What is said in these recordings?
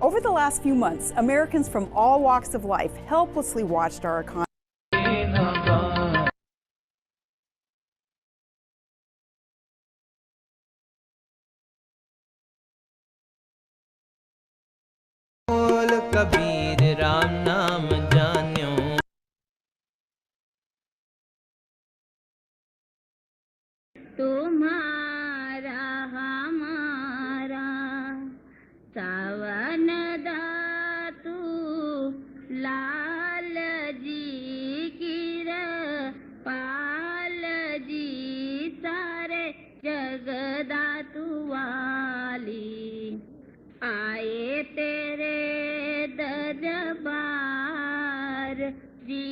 Over the last few months, Americans from all walks of life helplessly watched our economy. Kabir Ram नाम जान्यो तुम्हारा हमारा सावन दातु लाल जी गिर पाल जी सारे जगदातु वाली आए तेरे दरबार जी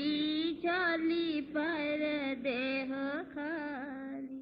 चली पर देह खाली।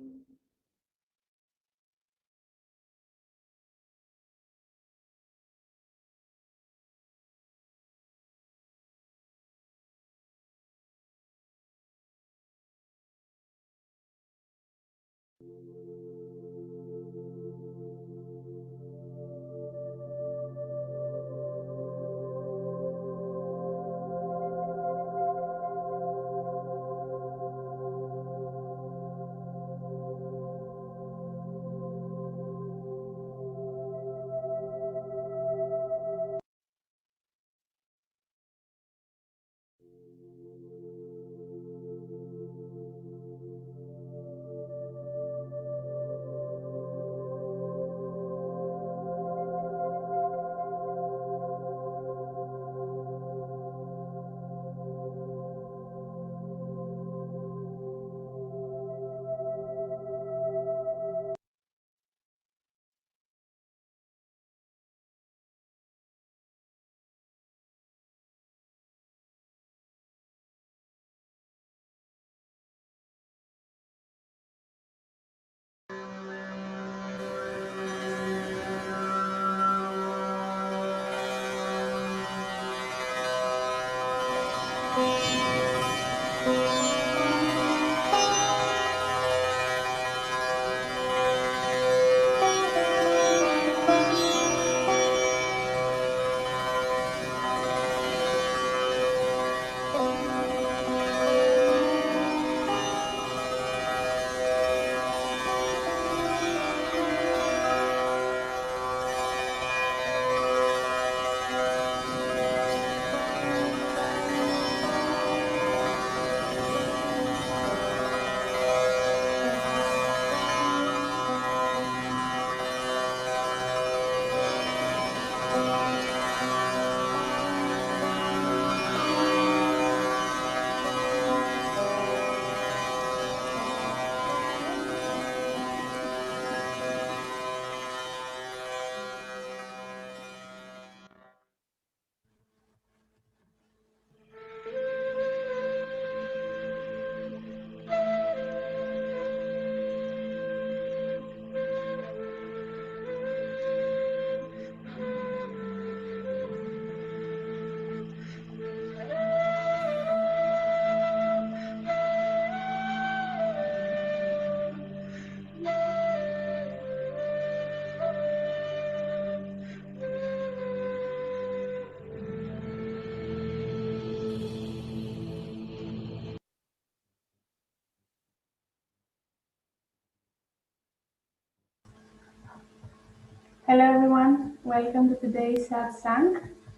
Hello everyone, welcome to today's satsang.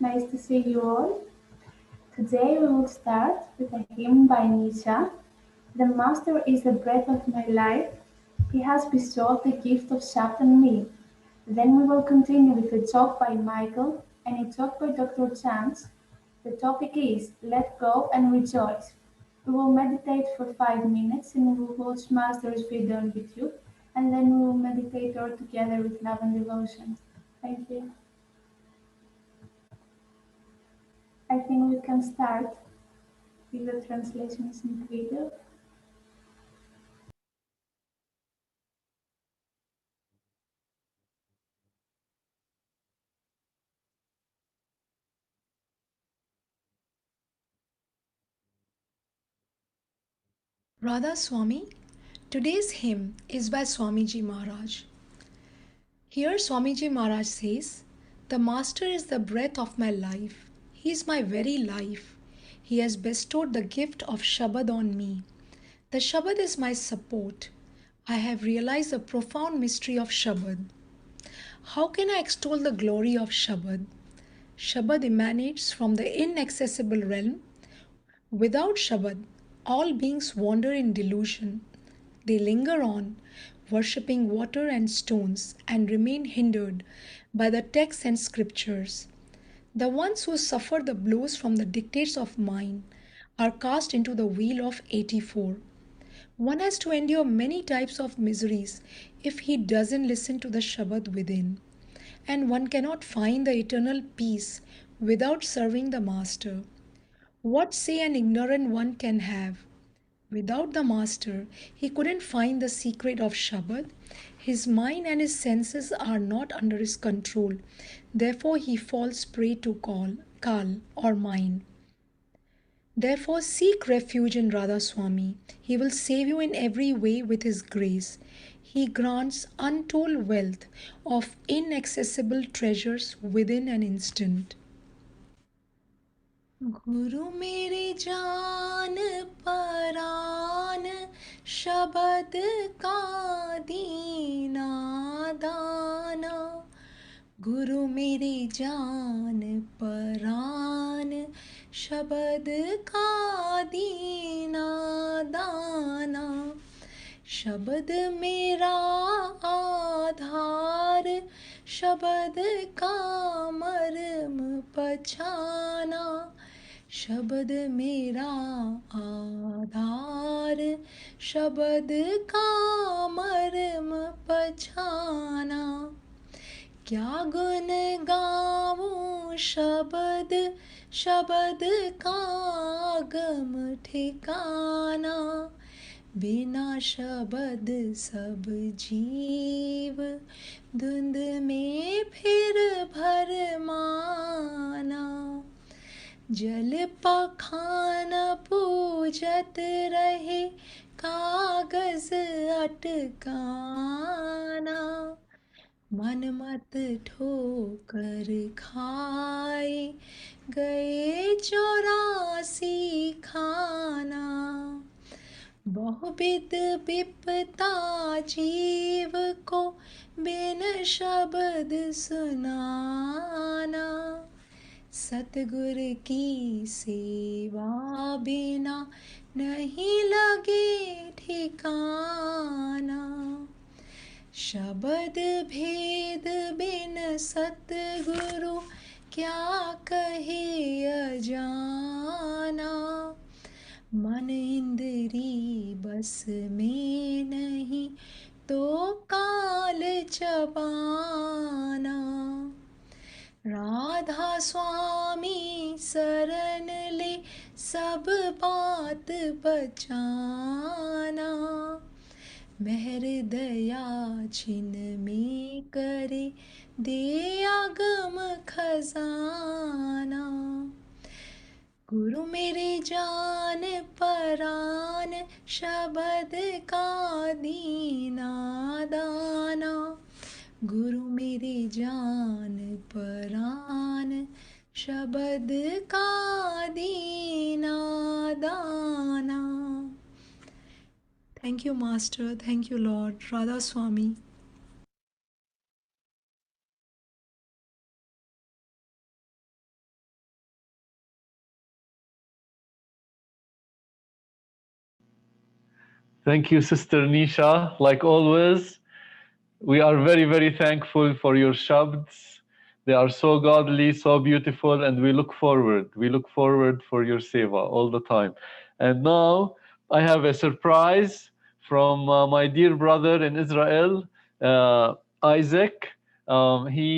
Nice to see you all. Today we will start with a hymn by Nisha. The Master is the breath of my life. He has bestowed the gift of Shabd on me. Then we will continue with a talk by Michael and a talk by Dr. Chance. The topic is Let Go and Rejoice. We will meditate for 5 minutes and we will watch Master's video on YouTube, and then we will meditate all together with love and devotion. Thank you. I think we can start with the translations in the video. Radha Swami. Today's hymn is by Swamiji Maharaj. Here Swamiji Maharaj says, The Master is the breath of my life. He is my very life. He has bestowed the gift of Shabad on me. The Shabad is my support. I have realized the profound mystery of Shabad. How can I extol the glory of Shabad? Shabad emanates from the inaccessible realm. Without Shabad, all beings wander in delusion. They linger on, worshipping water and stones, and remain hindered by the texts and scriptures. The ones who suffer the blows from the dictates of mind are cast into the wheel of 84. One has to endure many types of miseries if he doesn't listen to the Shabad within. And one cannot find the eternal peace without serving the Master. What say an ignorant one can have? Without the Master, he couldn't find the secret of Shabad. His mind and his senses are not under his control. Therefore, he falls prey to Kal or mind. Therefore, seek refuge in Radha Swami. He will save you in every way with his grace. He grants untold wealth of inaccessible treasures within an instant. गुरु मेरी जान परान शब्द का दीना दाना गुरु मेरी जान परान शब्द का दीना दाना शब्द मेरा आधार शब्द का मर्म पछाना शब्द मेरा आधार शब्द का मर्म पछाना क्या गुण गाऊं शब्द शब्द का गम ठिकाना बिना शब्द सब जीव धुंध में फिर भरमाना जल पखान पूजत रहे कागज अटकाना मन मत ठोकर खाए गए 84 खाना बहुविध विपता जीव को बिन शब्द सुनाना सतगुर की सेवा बिना नहीं लगे ठिकाना शब्द भेद बिन सतगुरु क्या कहे अजाना मन इंद्री बस में नहीं तो काल चबाना राधा स्वामी शरण ले सब बात बचाना मेहर दया छिन में करे दे आगम खजाना गुरु मेरे जान परान शब्द का दीना दाना गुरु मेरे जान परान शब्द का दीना दाना Thank you, Master. Thank you, Lord. Radha Swami. Thank you, Sister Nisha. Like always, we are very, very thankful for your shabds. They are so godly, so beautiful, and we look forward. We look forward for your seva all the time. And now I have a surprise from my dear brother in Israel, Isaac. He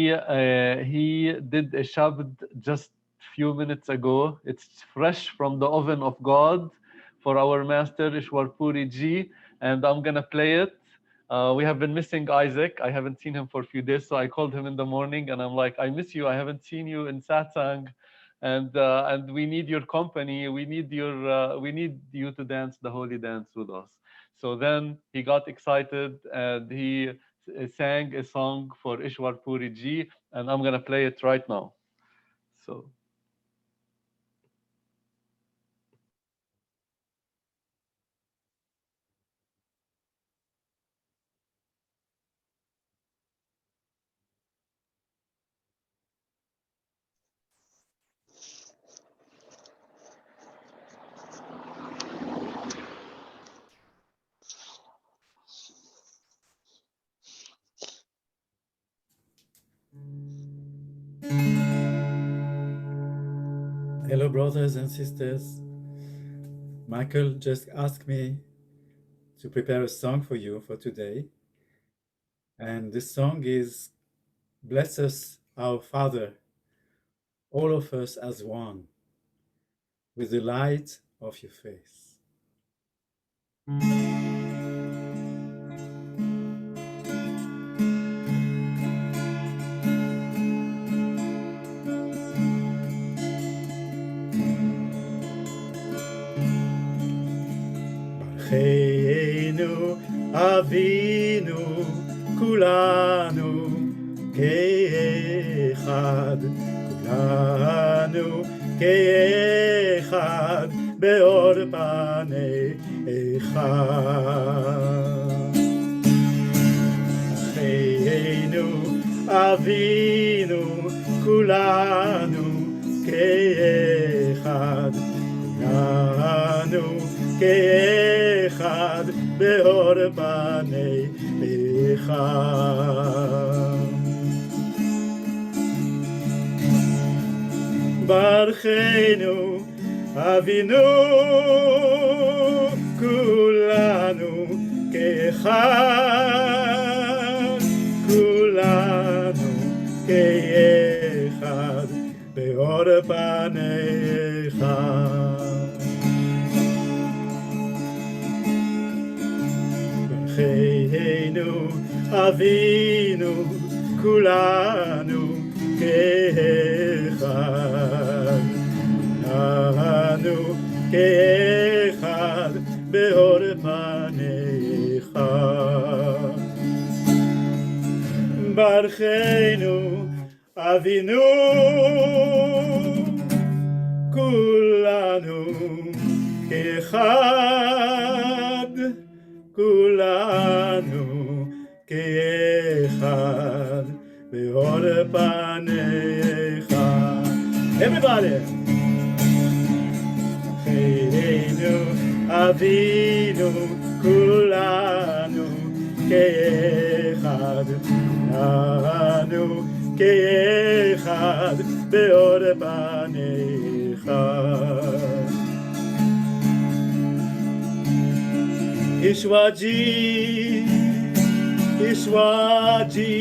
did a shabd just few minutes ago. It's fresh from the oven of God for our master Ishwar Puri ji, and I'm gonna play it. We have been missing Isaac. I haven't seen him for a few days, so I called him in the morning and I'm like, I miss you. I haven't seen you in satsang, and we need your company. We need you to dance the holy dance with us. So then he got excited and he sang a song for Ishwar Puri ji, and I'm gonna play it right now. So. Hello, brothers and sisters. Michael just asked me to prepare a song for you for today. And this song is Bless us, our Father, all of us as one, with the light of your face. Barcheinu Avinu Kulanu Ke'echad Kulanu Ke'echad Be'or Panei Echad Barcheinu Avinu Kulanu Ke'echad Kulanu כאחד באור פניך. ברכנו אבינו כולנו כאחד, כולנו כאחד באור פניך. ברכנו אבינו כולנו כאחד, כולנו כאחד באור פניך. ברכנו אבינו כולנו כאחד, כולנו כאחד באור פניך. Everybody! חיינו אבינו כולנו כאחד, כולנו כאחד באור פניך. Ishwar ji, Ishwar ji,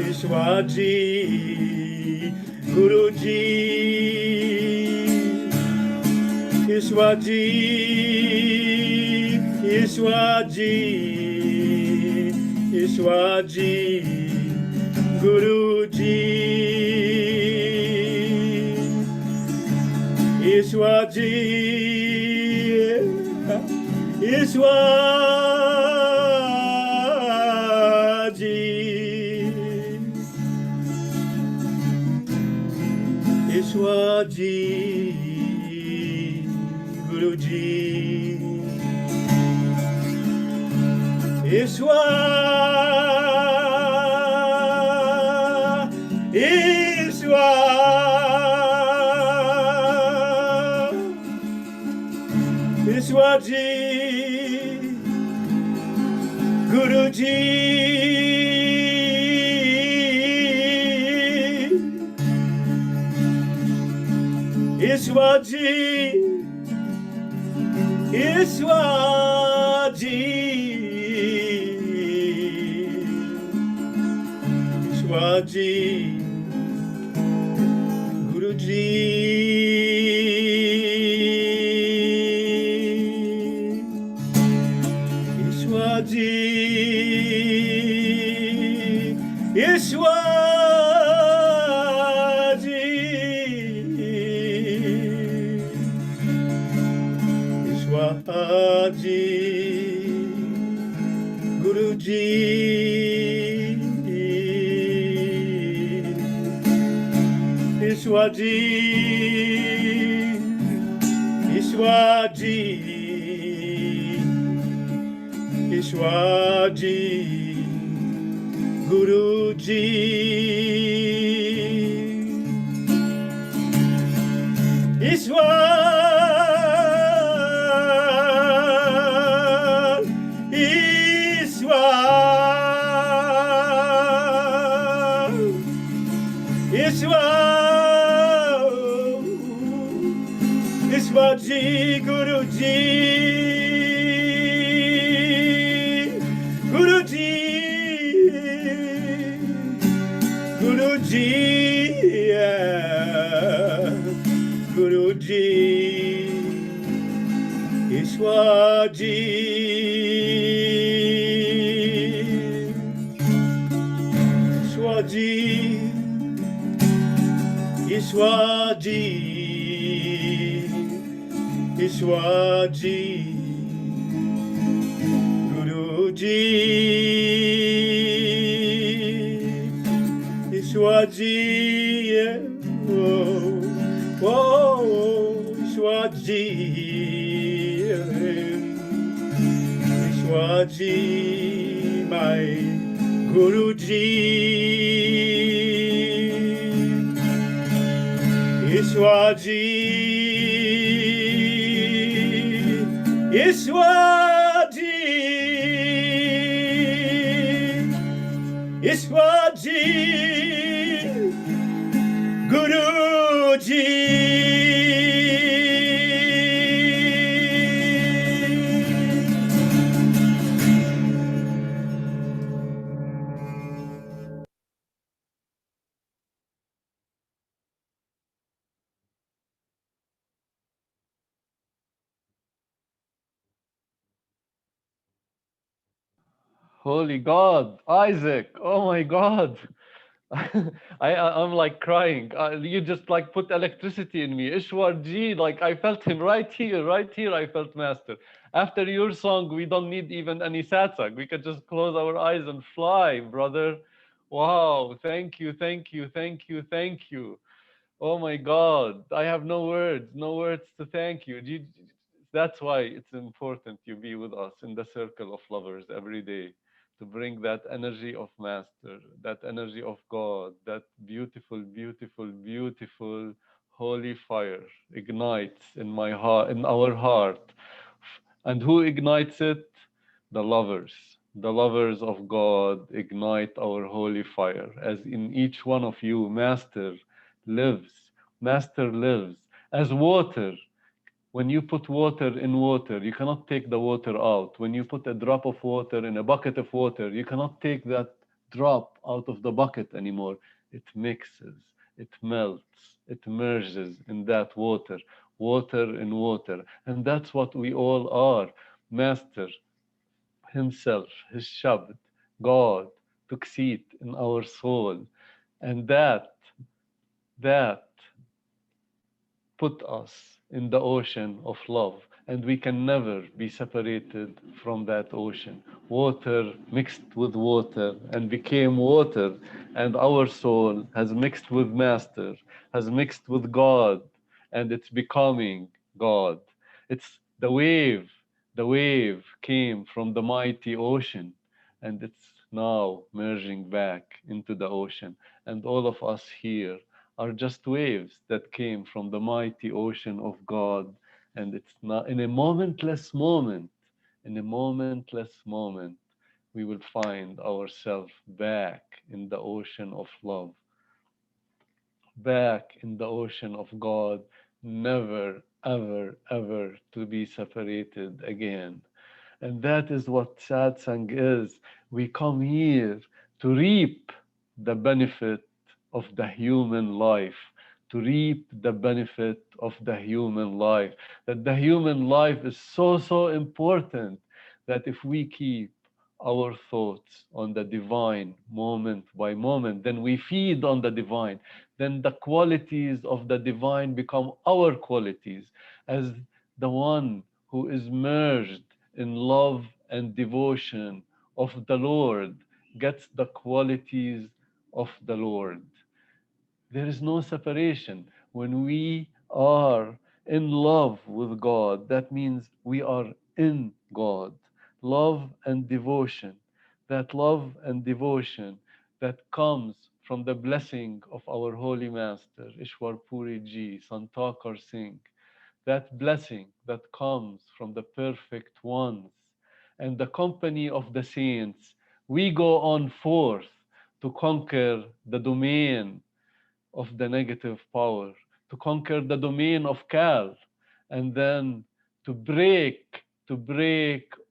Ishwar ji, Guru ji, Ishwar ji, Ishwar ji, Ishwar ji, Guru ji, Ishwar ji, Ishwar ji, Ishwar ji, Guru ji, Ishwar, Ishwar, Ishwar ji, Guru ji, Ishwar ji, Ishwar ji, Ishwar ji, Guru ji, Ishwar ji, Ishwar ji, Ishwar ji, Holy God, Isaac! Oh my God, I'm like crying. You just like put electricity in me. Ishwar Ji, like I felt him right here, right here. I felt Master. After your song, we don't need even any satsang. We can just close our eyes and fly, brother. Wow! Thank you, thank you, thank you, thank you. Oh my God, I have no words to thank you. That's why it's important you be with us in the circle of lovers every day to bring that energy of Master, that energy of God, that beautiful, beautiful, beautiful holy fire ignites in my heart, in our heart. And who ignites it? The lovers. The lovers of God ignite our holy fire, as in each one of you, Master lives. Master lives as water. When you put water in water, you cannot take the water out. When you put a drop of water in a bucket of water, you cannot take that drop out of the bucket anymore. It mixes, it melts, it merges in that water, water in water. And that's what we all are. Master himself, his Shabd, God, took seat in our soul. And that put us in the ocean of love, and we can never be separated from that ocean. Water mixed with water and became water, and our soul has mixed with Master, has mixed with God, and it's becoming God. It's the wave. The wave came from the mighty ocean, and it's now merging back into the ocean. And all of us here are just waves that came from the mighty ocean of God. And it's not in a momentless moment, in a momentless moment, we will find ourselves back in the ocean of love, back in the ocean of God, never, ever, ever to be separated again. And that is what satsang is. We come here to reap the benefit of the human life, to reap the benefit of the human life. That the human life is so, so important that if we keep our thoughts on the divine moment by moment, then we feed on the divine. Then the qualities of the divine become our qualities as the one who is merged in love and devotion of the Lord gets the qualities of the Lord. There is no separation. When we are in love with God, that means we are in God. Love and devotion. That love and devotion that comes from the blessing of our Holy Master, Ishwar Puri Ji, Sant Thakar Singh. That blessing that comes from the perfect ones and the company of the saints, we go on forth to conquer the domain of the negative power, to conquer the domain of Kal, and then to break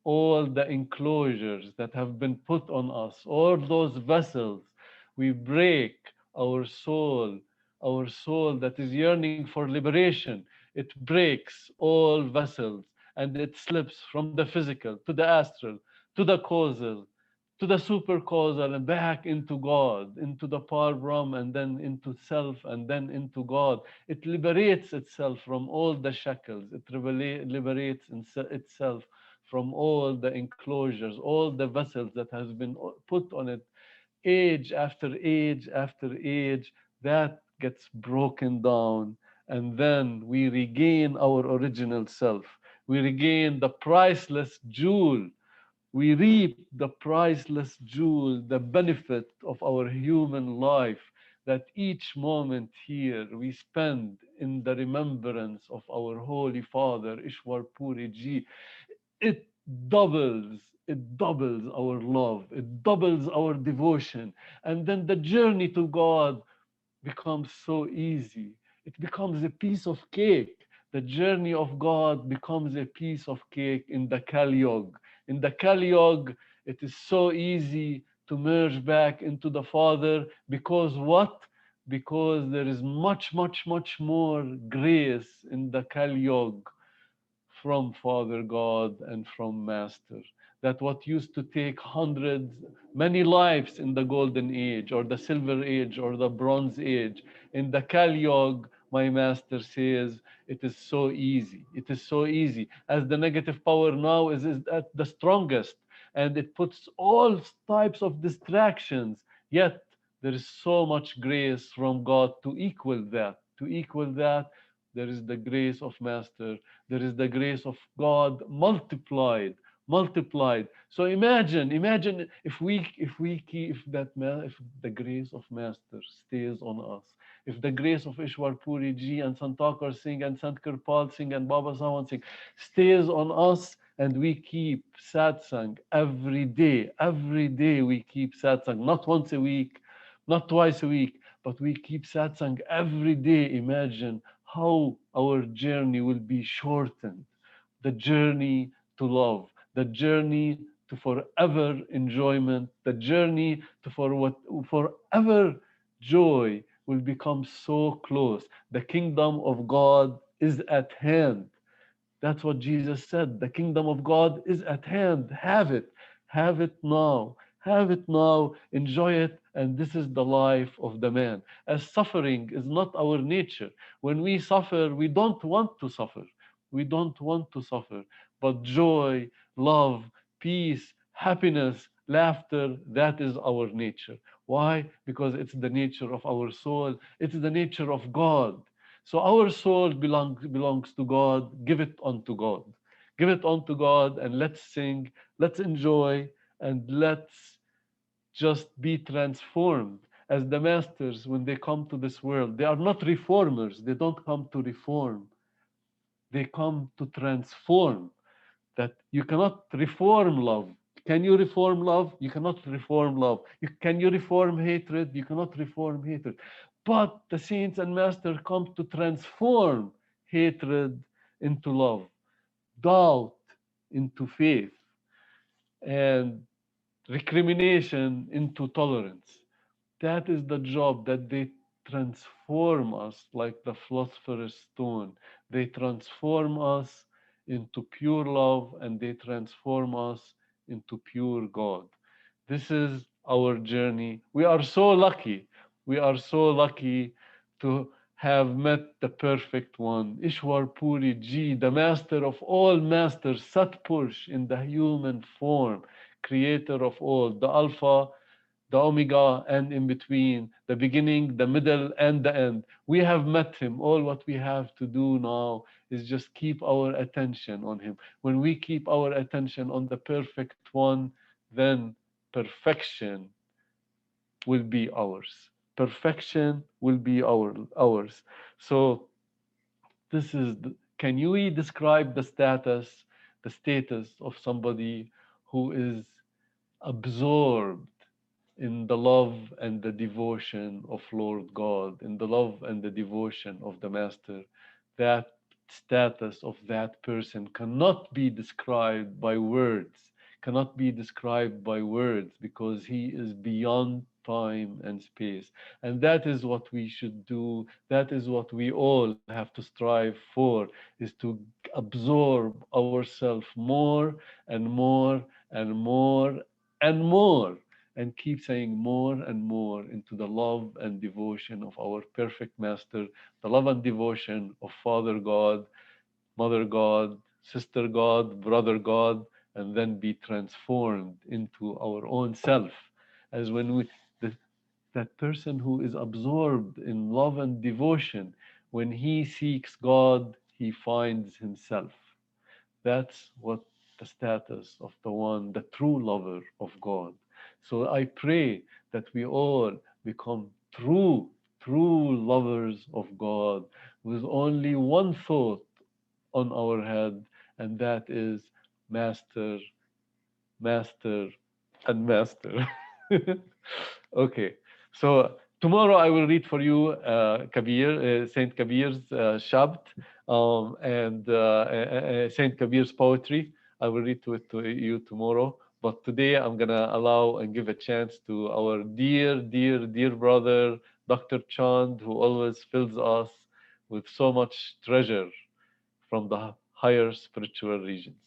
all the enclosures that have been put on us, all those vessels. We break our soul that is yearning for liberation. It breaks all vessels and it slips from the physical to the astral, to the causal, to the super causal, and back into God, into the Par Brahm, and then into self, and then into God. It liberates itself from all the shackles. It liberates itself from all the enclosures, all the vessels that has been put on it, age after age after age. That gets broken down, and then we regain our original self. We regain the priceless jewel. We reap the priceless jewel, the benefit of our human life, that each moment here we spend in the remembrance of our Holy Father, Ishwar Puri Ji. It doubles, it doubles our love, it doubles our devotion. And then the journey to God becomes so easy. It becomes a piece of cake. The journey of God becomes a piece of cake in the Kali Yuga. In the Kali Yuga, it is so easy to merge back into the Father, because what? Because there is much, much, much more grace in the Kali Yuga from Father God and from Master. That what used to take hundreds, many lives in the Golden Age or the Silver Age or the Bronze Age, in the Kali Yuga, my Master says, it is so easy. It is so easy. As the negative power now is at the strongest, and it puts all types of distractions, yet there is so much grace from God to equal that. To equal that, there is the grace of Master. There is the grace of God multiplied. So imagine if the grace of Master stays on us, if the grace of Ishwar Puri Ji and Sant Thakar Singh and Sant Kirpal Singh and Baba Sawan Singh stays on us, and we keep satsang every day we keep satsang, not once a week, not twice a week, but we keep satsang every day. Imagine how our journey will be shortened. The journey to love, the journey to forever enjoyment, the journey to forever joy will become so close. The kingdom of God is at hand. That's what Jesus said. The kingdom of God is at hand. Have it. Have it now. Have it now. Enjoy it. And this is the life of the man. As suffering is not our nature. When we suffer, we don't want to suffer. We don't want to suffer. But joy, love, peace, happiness, laughter, that is our nature. Why? Because it's the nature of our soul. It's the nature of God. So our soul belongs to God. Give it unto God. Give it unto God, and let's sing, let's enjoy, and let's just be transformed. As the masters, when they come to this world, they are not reformers. They don't come to reform. They come to transform. That you cannot reform love. Can you reform love? You cannot reform love. Can you reform hatred? You cannot reform hatred. But the saints and master come to transform hatred into love, doubt into faith, and recrimination into tolerance. That is the job, that they transform us like the philosopher's stone. They transform us into pure love, and they transform us into pure God. This is our journey. We are so lucky. We are so lucky to have met the perfect one, Ishwar Puri Ji, the master of all masters, Sat Purush in the human form, creator of all, the Alpha, the Omega, and in between, the beginning, the middle, and the end. We have met him. All what we have to do now is just keep our attention on him. When we keep our attention on the perfect one, then perfection will be ours. Perfection will be ours. So this is can you describe the status of somebody who is absorbed in the love and the devotion of Lord God, in the love and the devotion of the Master? That status of that person cannot be described by words, cannot be described by words, because he is beyond time and space. And that is what we should do. That is what we all have to strive for, is to absorb ourselves more and more and more and more, and keep saying more and more into the love and devotion of our perfect Master, the love and devotion of Father God, Mother God, Sister God, Brother God, and then be transformed into our own self. As when that person who is absorbed in love and devotion, when he seeks God, he finds himself. That's what the status of the one, the true lover of God. So I pray that we all become true lovers of God, with only one thought on our head, and that is Master, Master, and Master. Okay, so tomorrow I will read for you Kabir, Saint Kabir's Shabt, and Saint Kabir's poetry. I will read to you tomorrow. But today I'm gonna allow and give a chance to our dear brother, Dr. Chand, who always fills us with so much treasure from the higher spiritual regions.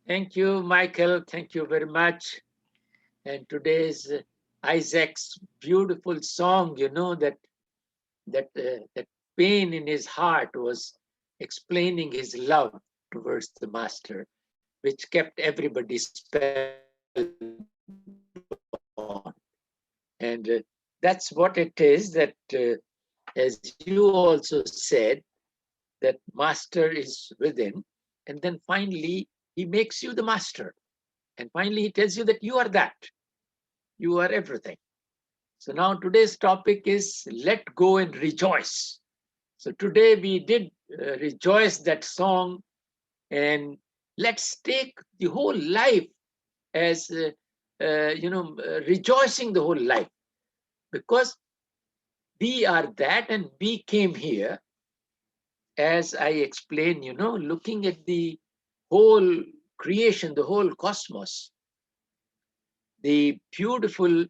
Thank you, Michael. Thank you very much. And today's Isaac's beautiful song, that pain in his heart was explaining his love towards the Master, which kept everybody spellbound. And that's what it is, that as you also said, that Master is within, and then finally he makes you the Master. And finally he tells you that you are that. You are everything. So now today's topic is let go and rejoice. So today we did rejoice that song, and let's take the whole life as rejoicing the whole life, because we are that, and we came here, as I explained, looking at the whole creation, the whole cosmos, the beautiful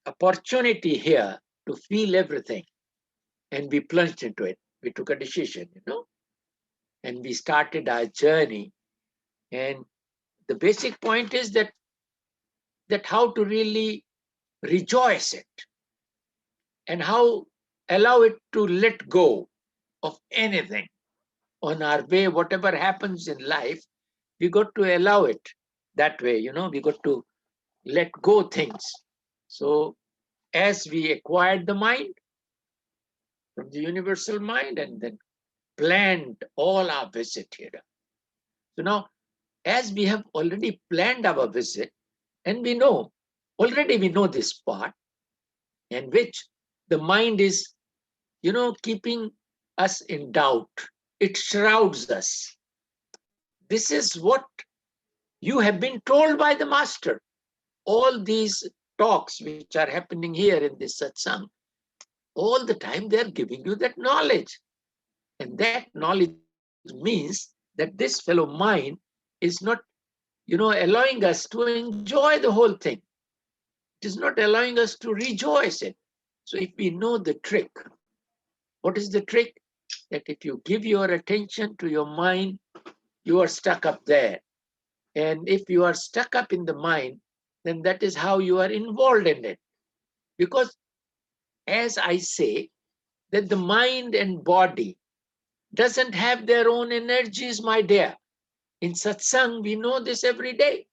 opportunity here to feel everything, and we plunged into it. We took a decision, and we started our journey. And the basic point is that how to really rejoice it, and how allow it to let go of anything on our way. Whatever happens in life, we got to allow it that way. We got to let go things. So as we acquired the mind from the universal mind, and then planned all our visit here. So now, as we have already planned our visit, and we know this part, in which the mind is, keeping us in doubt. It shrouds us. This is what you have been told by the Master. All these talks which are happening here in this satsang, all the time they are giving you that knowledge. And that knowledge means that this fellow mind is not, allowing us to enjoy the whole thing. It is not allowing us to rejoice it. So if we know the trick, what is the trick? That if you give your attention to your mind, you are stuck up there. And if you are stuck up in the mind, then that is how you are involved in it. Because as I say, that the mind and body doesn't have their own energies, my dear. In satsang, we know this every day.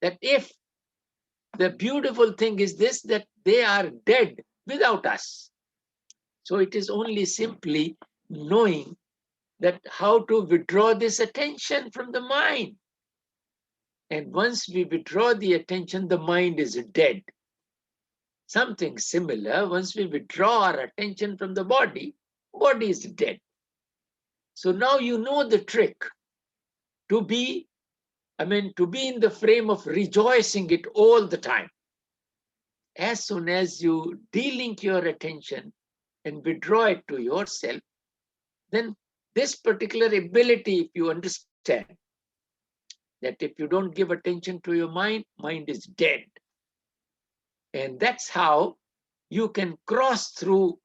That if the beautiful thing is this, that they are dead without us. So it is only simply knowing that how to withdraw this attention from the mind. And once we withdraw the attention, the mind is dead. Something similar, once we withdraw our attention from the body is dead. So now you know the trick to be in the frame of rejoicing it all the time. As soon as you delink your attention and withdraw it to yourself, then this particular ability, if you understand, that if you don't give attention to your mind is dead. And that's how you can cross through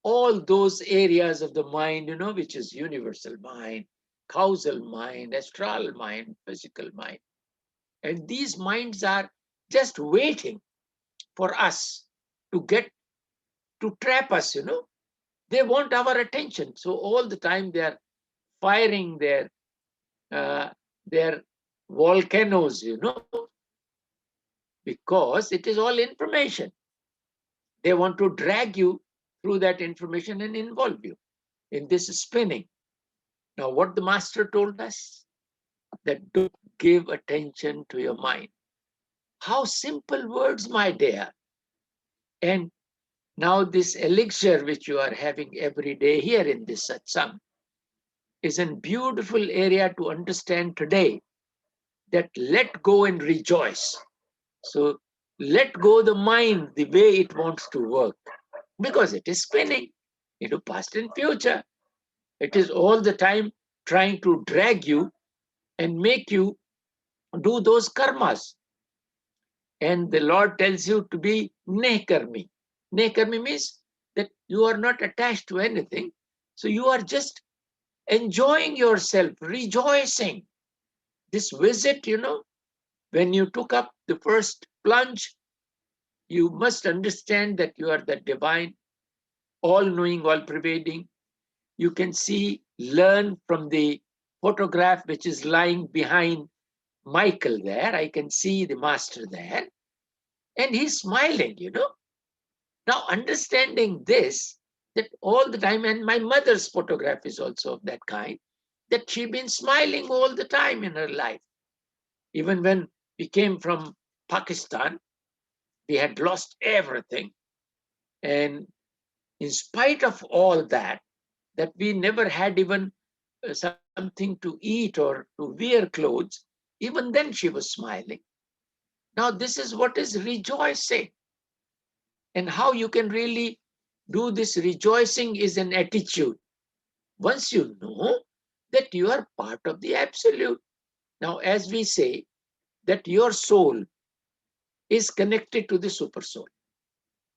all those areas of the mind, which is universal mind, causal mind, astral mind, physical mind. And these minds are just waiting for us to trap us, They want our attention. So all the time they are firing their volcanoes, because it is all information. They want to drag you through that information and involve you in this spinning. Now, what the master told us, that don't give attention to your mind. How simple words, my dear. And now this elixir which you are having every day here in this satsang is a beautiful area to understand today, that let go and rejoice. So let go the mind the way it wants to work, because it is spinning into past and future. It is all the time trying to drag you and make you do those karmas. And the Lord tells you to be nekarmi. Nekarmi means that you are not attached to anything. So you are just enjoying yourself, rejoicing. This visit, when you took up the first plunge, you must understand that you are the divine, all-knowing, all-pervading. You can see, learn from the photograph which is lying behind Michael there. I can see the master there. And he's smiling, Now, understanding this, that all the time, and my mother's photograph is also of that kind, that she'd been smiling all the time in her life. Even when we came from Pakistan, we had lost everything. And in spite of all that we never had even something to eat or to wear clothes, even then she was smiling. Now, this is what is rejoicing. And how you can really do this rejoicing is an attitude. Once you know that you are part of the absolute. Now, as we say, that your soul is connected to the super soul.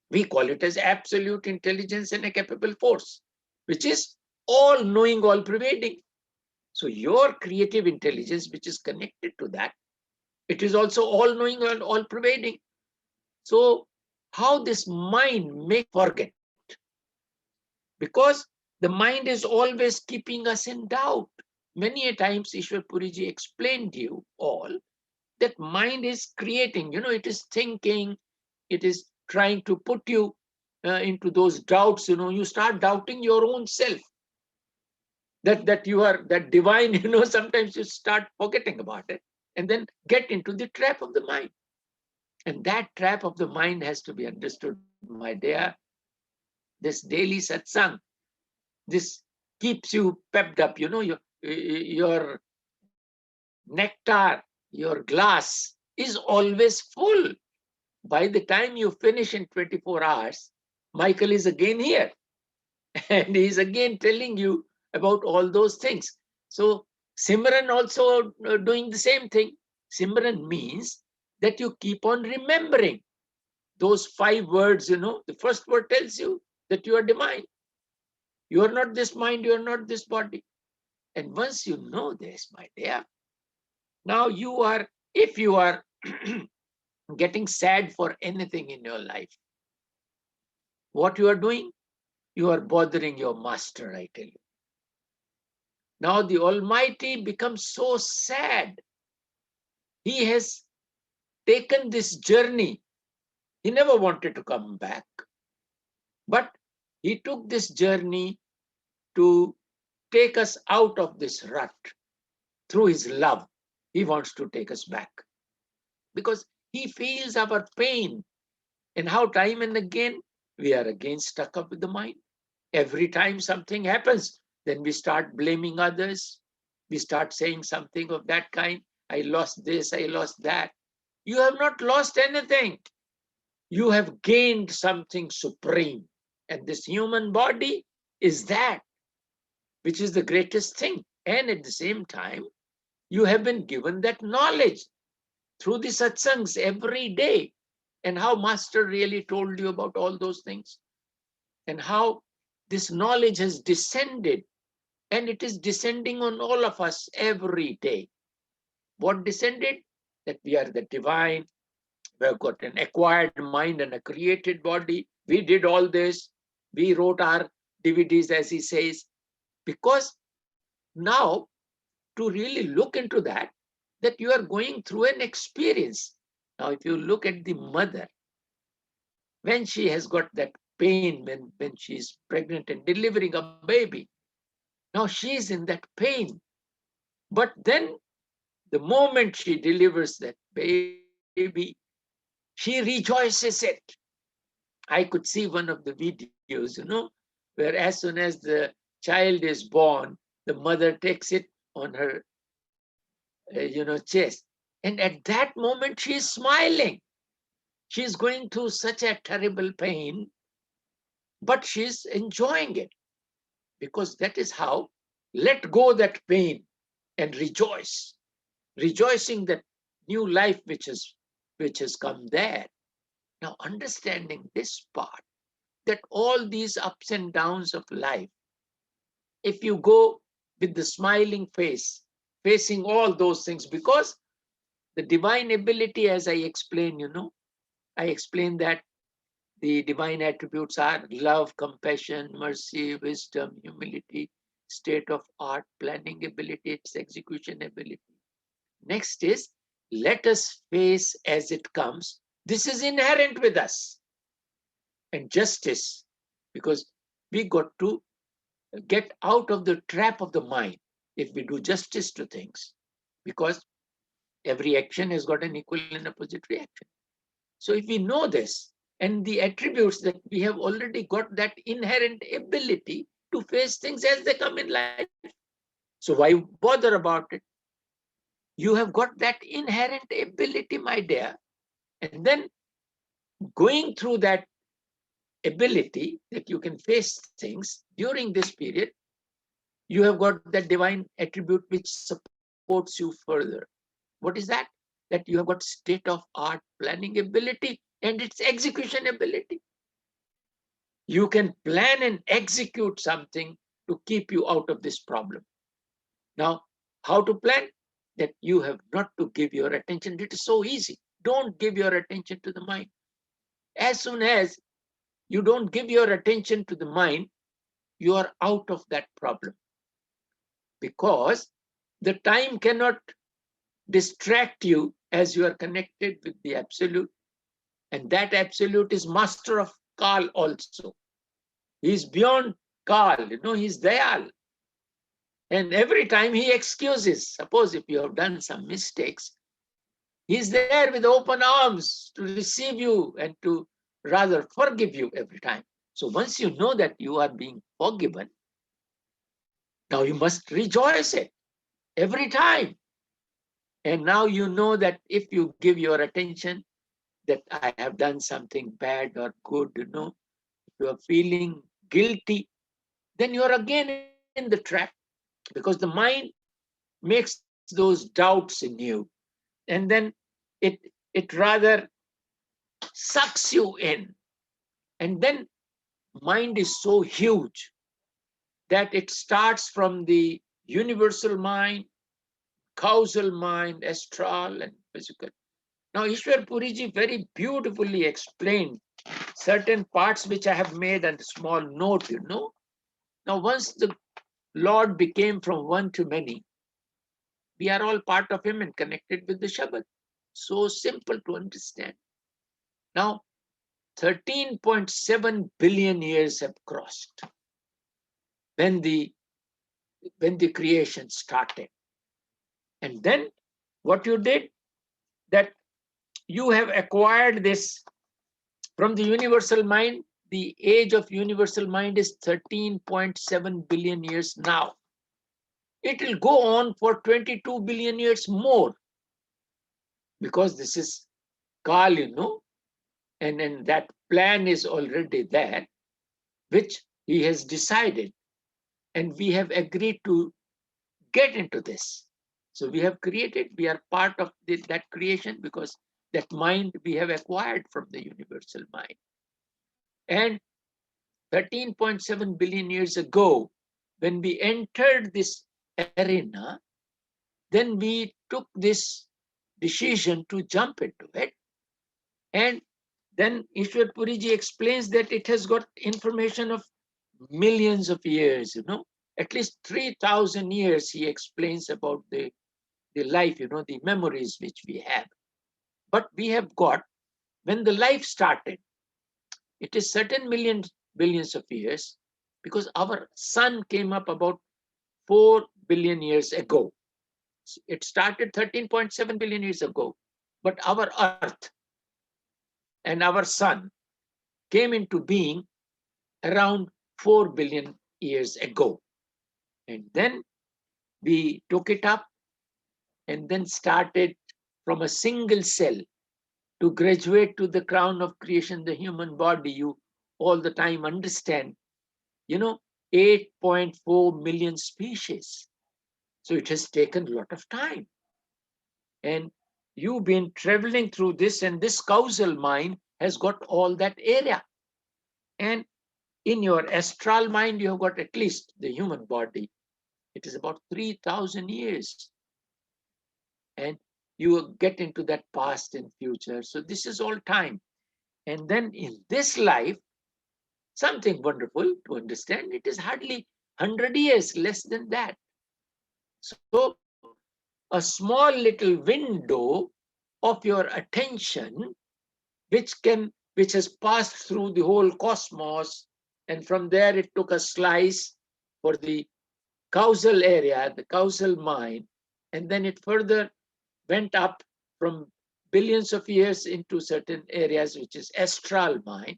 We call it as absolute intelligence and a capable force, which is all knowing, all pervading. So your creative intelligence, which is connected to that, it is also all knowing and all pervading. So how this mind may forget? Because the mind is always keeping us in doubt. Many a times Ishwar Puriji explained to you all that mind is creating, it is thinking, it is trying to put you into those doubts, you start doubting your own self. That you are that divine, sometimes you start forgetting about it and then get into the trap of the mind. And that trap of the mind has to be understood, my dear. This daily satsang, this keeps you pepped up, your nectar, your glass is always full. By the time you finish in 24 hours, Michael is again here. And he's again telling you about all those things. So Simran also doing the same thing. Simran means that you keep on remembering those 5 words, The first word tells you that you are divine. You are not this mind, you are not this body. And once you know this, my dear, now if you are getting sad for anything in your life, what you are doing? You are bothering your master, I tell you. Now the Almighty becomes so sad. He has taken this journey. He never wanted to come back, but he took this journey to take us out of this rut through his love. He wants to take us back because he feels our pain and how time and again we are again stuck up with the mind. Every time something happens, then we start blaming others. We start saying something of that kind. I lost this, I lost that. You have not lost anything. You have gained something supreme. And this human body is that, which is the greatest thing. And at the same time, you have been given that knowledge through the satsangs every day. And how Master really told you about all those things. And how this knowledge has descended. And it is descending on all of us every day. What descended? That we are the divine. We have got an acquired mind and a created body. We did all this. We wrote our DVDs, as he says, because now to really look into that you are going through an experience. Now, if you look at the mother, when she has got that pain, when she's pregnant and delivering a baby, now she's in that pain. But then the moment she delivers that baby, she rejoices it. I could see one of the videos, where as soon as the child is born, the mother takes it on her, chest. And at that moment, she is smiling. She's going through such a terrible pain, but she's enjoying it because that is how let go that pain and rejoice, rejoicing that new life which has come there. Now, understanding this part, that all these ups and downs of life, if you go with the smiling face, facing all those things, because the divine ability, as I explained, I explained that the divine attributes are love, compassion, mercy, wisdom, humility, state of art, planning ability, its execution ability. Next is, let us face as it comes. This is inherent with us. And justice, because we got to get out of the trap of the mind if we do justice to things, because every action has got an equal and opposite reaction. So if we know this and the attributes that we have already got that inherent ability to face things as they come in life, so why bother about it? You have got that inherent ability, my dear, and then going through that ability that you can face things during this period, you have got that divine attribute which supports you further. What is that? That you have got state of art planning ability and its execution ability. You can plan and execute something to keep you out of this problem. Now, how to plan? That you have not to give your attention. It is so easy. Don't give your attention to the mind. As soon as you don't give your attention to the mind, you are out of that problem. Because the time cannot distract you as you are connected with the Absolute. And that Absolute is master of Kal also. He is beyond Kal, he's Dayal. And every time he excuses. Suppose if you have done some mistakes, he's there with open arms to receive you and to rather forgive you every time. So once you know that you are being forgiven, now you must rejoice it every time. And now you know that if you give your attention that I have done something bad or good, if you are feeling guilty, then you are again in the trap, because the mind makes those doubts in you. And then it rather sucks you in. And then mind is so huge that it starts from the universal mind, causal mind, astral and physical. Now, Ishwar Puriji very beautifully explained certain parts which I have made on a small note, Now, once the Lord became from one to many. We are all part of him and connected with the Shabad. So simple to understand. Now, 13.7 billion years have crossed when the creation started. And then what you did, that you have acquired this from the universal mind. The age of universal mind is 13.7 billion years now. It will go on for 22 billion years more, because this is Kal, and that plan is already there, which he has decided, and we have agreed to get into this. So we have created, we are part of that creation, because that mind we have acquired from the universal mind. And 13.7 billion years ago, when we entered this arena, then we took this decision to jump into it. And then Ishwar Puriji explains that it has got information of millions of years, at least 3,000 years he explains about the life, the memories which we have. But we have got, when the life started, it is certain billions of years, because our sun came up about 4 billion years ago. It started 13.7 billion years ago, but our earth and our sun came into being around 4 billion years ago. And then we took it up and then started from a single cell to graduate to the crown of creation, the human body. You all the time understand, 8.4 million species. So it has taken a lot of time. And you've been traveling through this, and this causal mind has got all that area. And in your astral mind, you have got at least the human body. It is about 3,000 years. And you get into that past and future. So this is all time. And then in this life, something wonderful to understand, it is hardly 100 years, less than that. So a small little window of your attention, which has passed through the whole cosmos, and from there it took a slice for the causal area, the causal mind, and then it further went up from billions of years into certain areas, which is astral mind.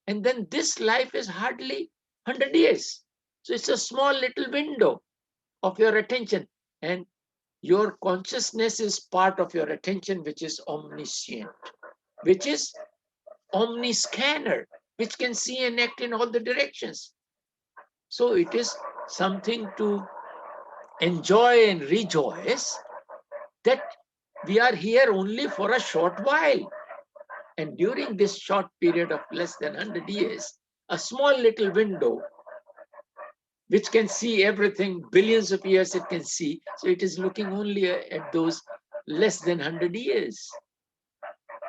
And then this life is hardly 100 years. So it's a small little window of your attention. And your consciousness is part of your attention, which is omniscient, which is omniscanner, which can see and act in all the directions. So it is something to enjoy and rejoice that we are here only for a short while. And during this short period of less than 100 years, a small little window, which can see everything, billions of years it can see. So it is looking only at those less than 100 years.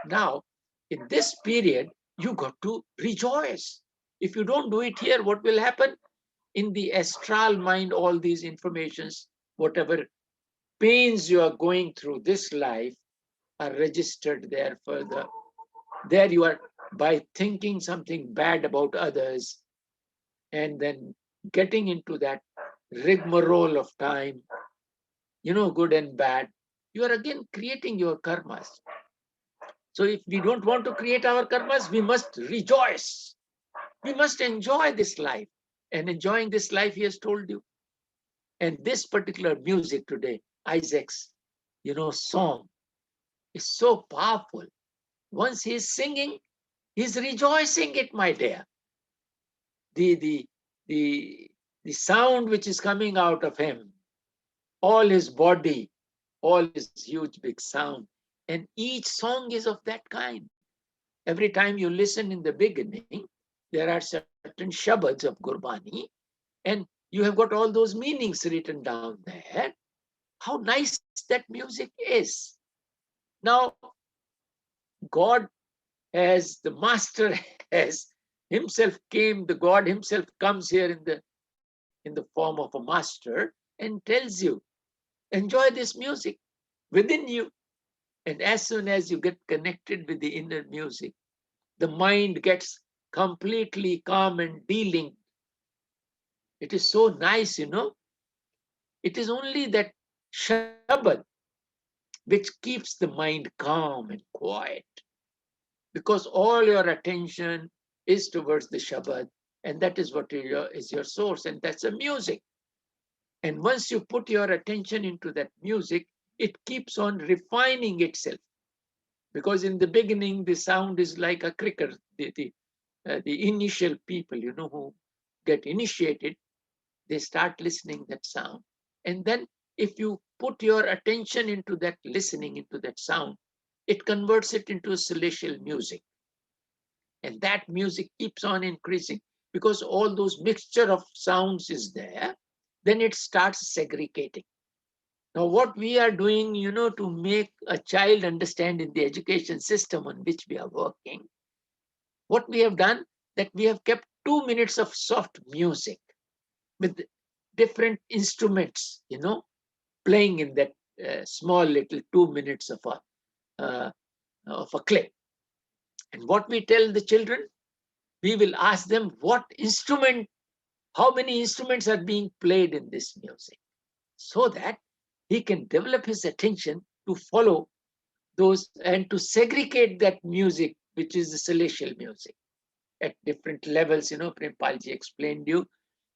Now, in this period, you got to rejoice. If you don't do it here, what will happen? In the astral mind, all these informations, whatever pains you are going through this life, are registered there further. There you are, by thinking something bad about others and then getting into that rigmarole of time, good and bad, you are again creating your karmas. So if we don't want to create our karmas, we must rejoice. We must enjoy this life. And enjoying this life, he has told you. And this particular music today, Isaac's, song, is so powerful. Once he's singing, he's rejoicing it, my dear. The sound which is coming out of him, all his body, all his huge big sound, and each song is of that kind. Every time you listen in the beginning, there are certain shabads of Gurbani, and you have got all those meanings written down there. How nice that music is. Now, God, as the master, has himself came, the God himself comes here in in the form of a master and tells you, enjoy this music within you. And as soon as you get connected with the inner music, the mind gets completely calm and delinked. It is so nice, you know. It is only that Shabad which keeps the mind calm and quiet, because all your attention is towards the Shabad, and that is what is your source, and that's the music. And once you put your attention into that music, it keeps on refining itself. Because in the beginning, the sound is like a cricket. The initial people, you know, who get initiated, they start listening that sound. And then if you put your attention into that listening, into that sound, it converts it into a celestial music. And that music keeps on increasing because all those mixture of sounds is there. Then it starts segregating. Now, what we are doing, you know, to make a child understand in the education system on which we are working, what we have done, that we have kept 2 minutes of soft music with different instruments, you know, playing in that small little 2 minutes of a clip. And what we tell the children, we will ask them what instrument, how many instruments are being played in this music, so that he can develop his attention to follow those and to segregate that music, which is the celestial music. At different levels, you know, Prempalji explained you,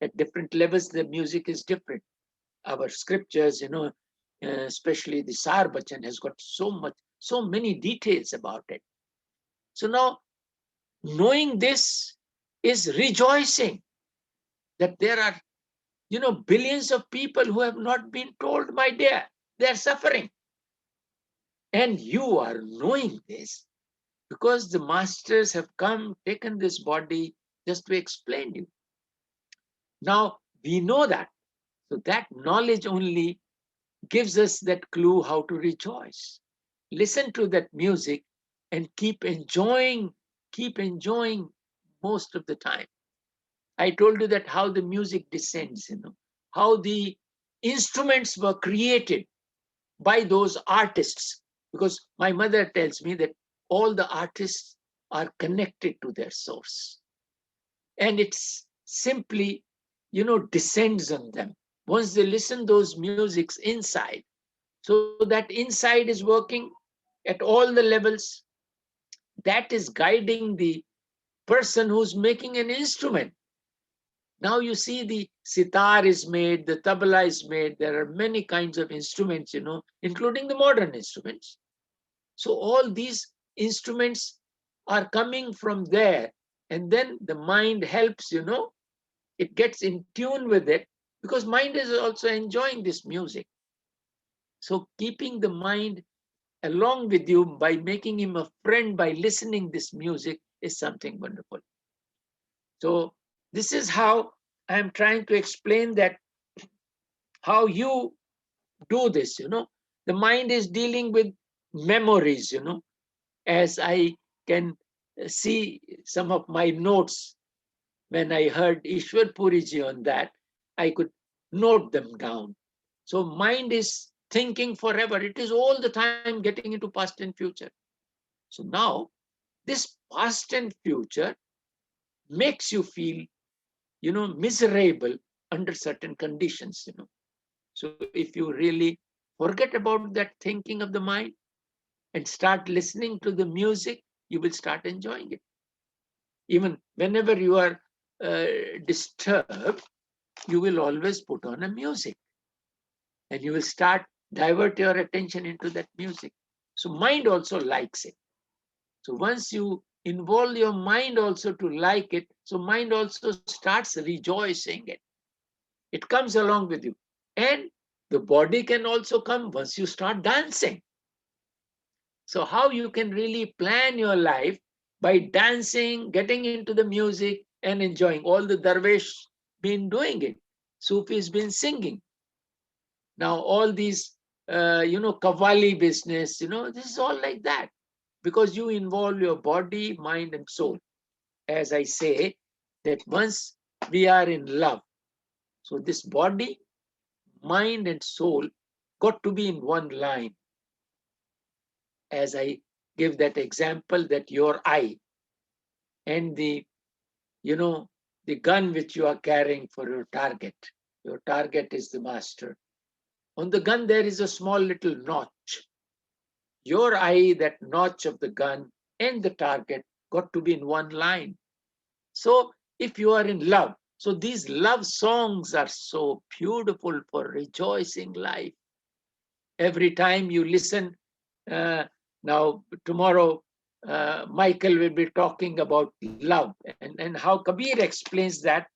at different levels, the music is different. Our scriptures, you know, especially the Sar Bachan has got so many details about it. So now, knowing this is rejoicing that there are, you know, billions of people who have not been told, my dear, they are suffering. And you are knowing this because the masters have come, taken this body just to explain you. Now, we know that. So that knowledge only gives us that clue how to rejoice. Listen to that music and keep enjoying most of the time. I told you that how the music descends, you know, how the instruments were created by those artists. Because my mother tells me that all the artists are connected to their source. And it's simply, you know, descends on them. Once they listen those musics inside, so that inside is working at all the levels, that is guiding the person who's making an instrument. Now you see the sitar is made, the tabla is made, there are many kinds of instruments, you know, including the modern instruments. So all these instruments are coming from there, and then the mind helps, you know, it gets in tune with it, because mind is also enjoying this music. So keeping the mind along with you by making him a friend by listening this music is something wonderful. So this is how I am trying to explain that how you do this, you know. The mind is dealing with memories, you know, as I can see some of my notes. When I heard Ishwar Puriji on that, I could note them down. So mind is thinking forever. It is all the time getting into past and future. So now this past and future makes you feel, you know, miserable under certain conditions, you know. So if you really forget about that thinking of the mind and start listening to the music, you will start enjoying it. Even whenever you are disturbed, you will always put on a music and you will start divert your attention into that music. So mind also likes it. So once you involve your mind also to like it, so mind also starts rejoicing it. It comes along with you. And the body can also come once you start dancing. So how you can really plan your life by dancing, getting into the music and enjoying. All the darvish been doing it. Sufis been singing. Now all these, you know, Kavali business, you know, this is all like that. Because you involve your body, mind and soul. As I say, that once we are in love, So this body, mind, and soul got to be in one line. As I give that example, that your eye and the, the gun which you are carrying for your target is the master. On the gun, there is a small little notch. Your eye, that notch of the gun, and the target got to be in one line. So if you are in love, so these love songs are so beautiful for rejoicing life. Every time you listen, now tomorrow, Michael will be talking about love and how Kabir explains that.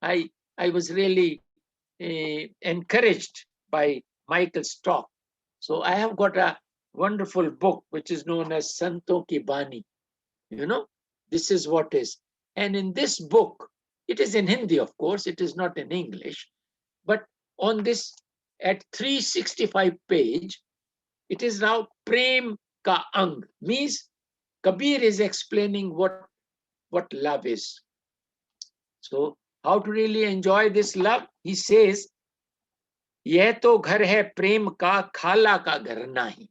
I was really encouraged by Michael's talk. So I have got a wonderful book which is known as Santon Ki Bani. This is what is. And in this book, it is in Hindi, of course, it is not in English, but on this, at 365 page, it is now Prem Ka Ang, means Kabir is explaining what love is. So how to really enjoy this love? He says, "Yeh to ghar hai prem ka, khala ka ghar nahi."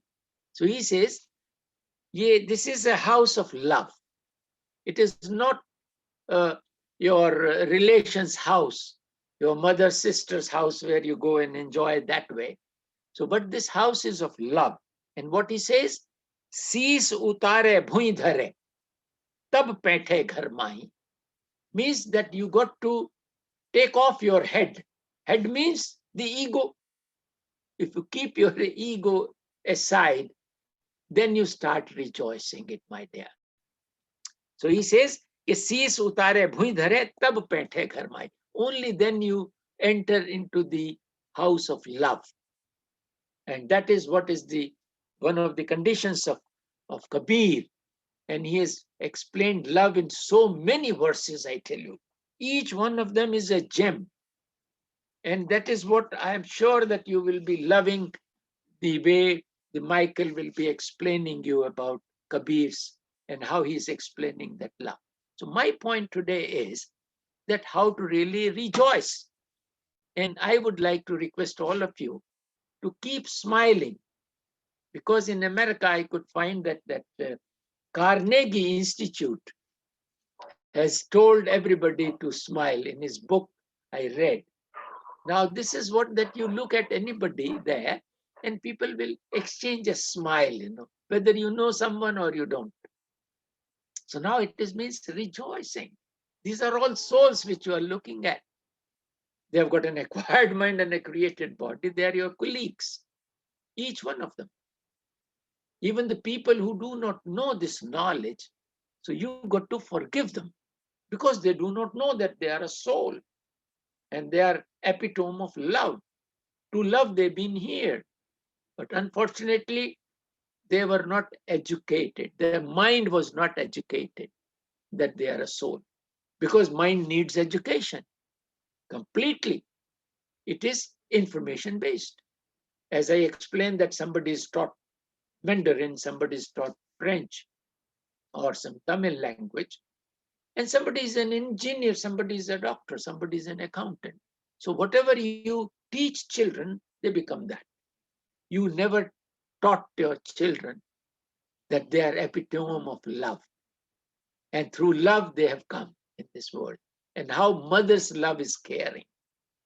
So he says, this is a house of love. It is not your relation's house, your mother, sister's house where you go and enjoy that way. So, but this house is of love. And what he says, "Sis utare bhui dhare, tab paithe ghar mahi," means that you got to take off your head. Head means the ego. If you keep your ego aside, then you start rejoicing it, my dear. So he says, "Sis utare bhui dhare, tab paithe ghar mahi." Only then you enter into the house of love. And that is what is one of the conditions of Kabir. And he has explained love in so many verses, I tell you. Each one of them is a gem. And that is what I am sure that you will be loving, the way the Michael will be explaining you about Kabir's and how he's explaining that love. So my point today is that how to really rejoice. And I would like to request all of you to keep smiling, because in America I could find that Carnegie Institute has told everybody to smile. In his book I read. Now this is what that you look at anybody there and people will exchange a smile, whether you know someone or you don't. So now it means rejoicing. These are all souls which you are looking at. They have got an acquired mind and a created body. They are your colleagues, each one of them. Even the people who do not know this knowledge, so you got to forgive them because they do not know that they are a soul and they are epitome of love. To love, they've been here. But unfortunately, they were not educated. Their mind was not educated that they are a soul, because mind needs education completely. It is information based. As I explained, that somebody is taught Mandarin, somebody is taught French or some Tamil language, and somebody is an engineer, somebody is a doctor, somebody is an accountant. So whatever you teach children, they become that. You never taught your children that they are epitome of love. And through love, they have come in this world. And how mother's love is caring.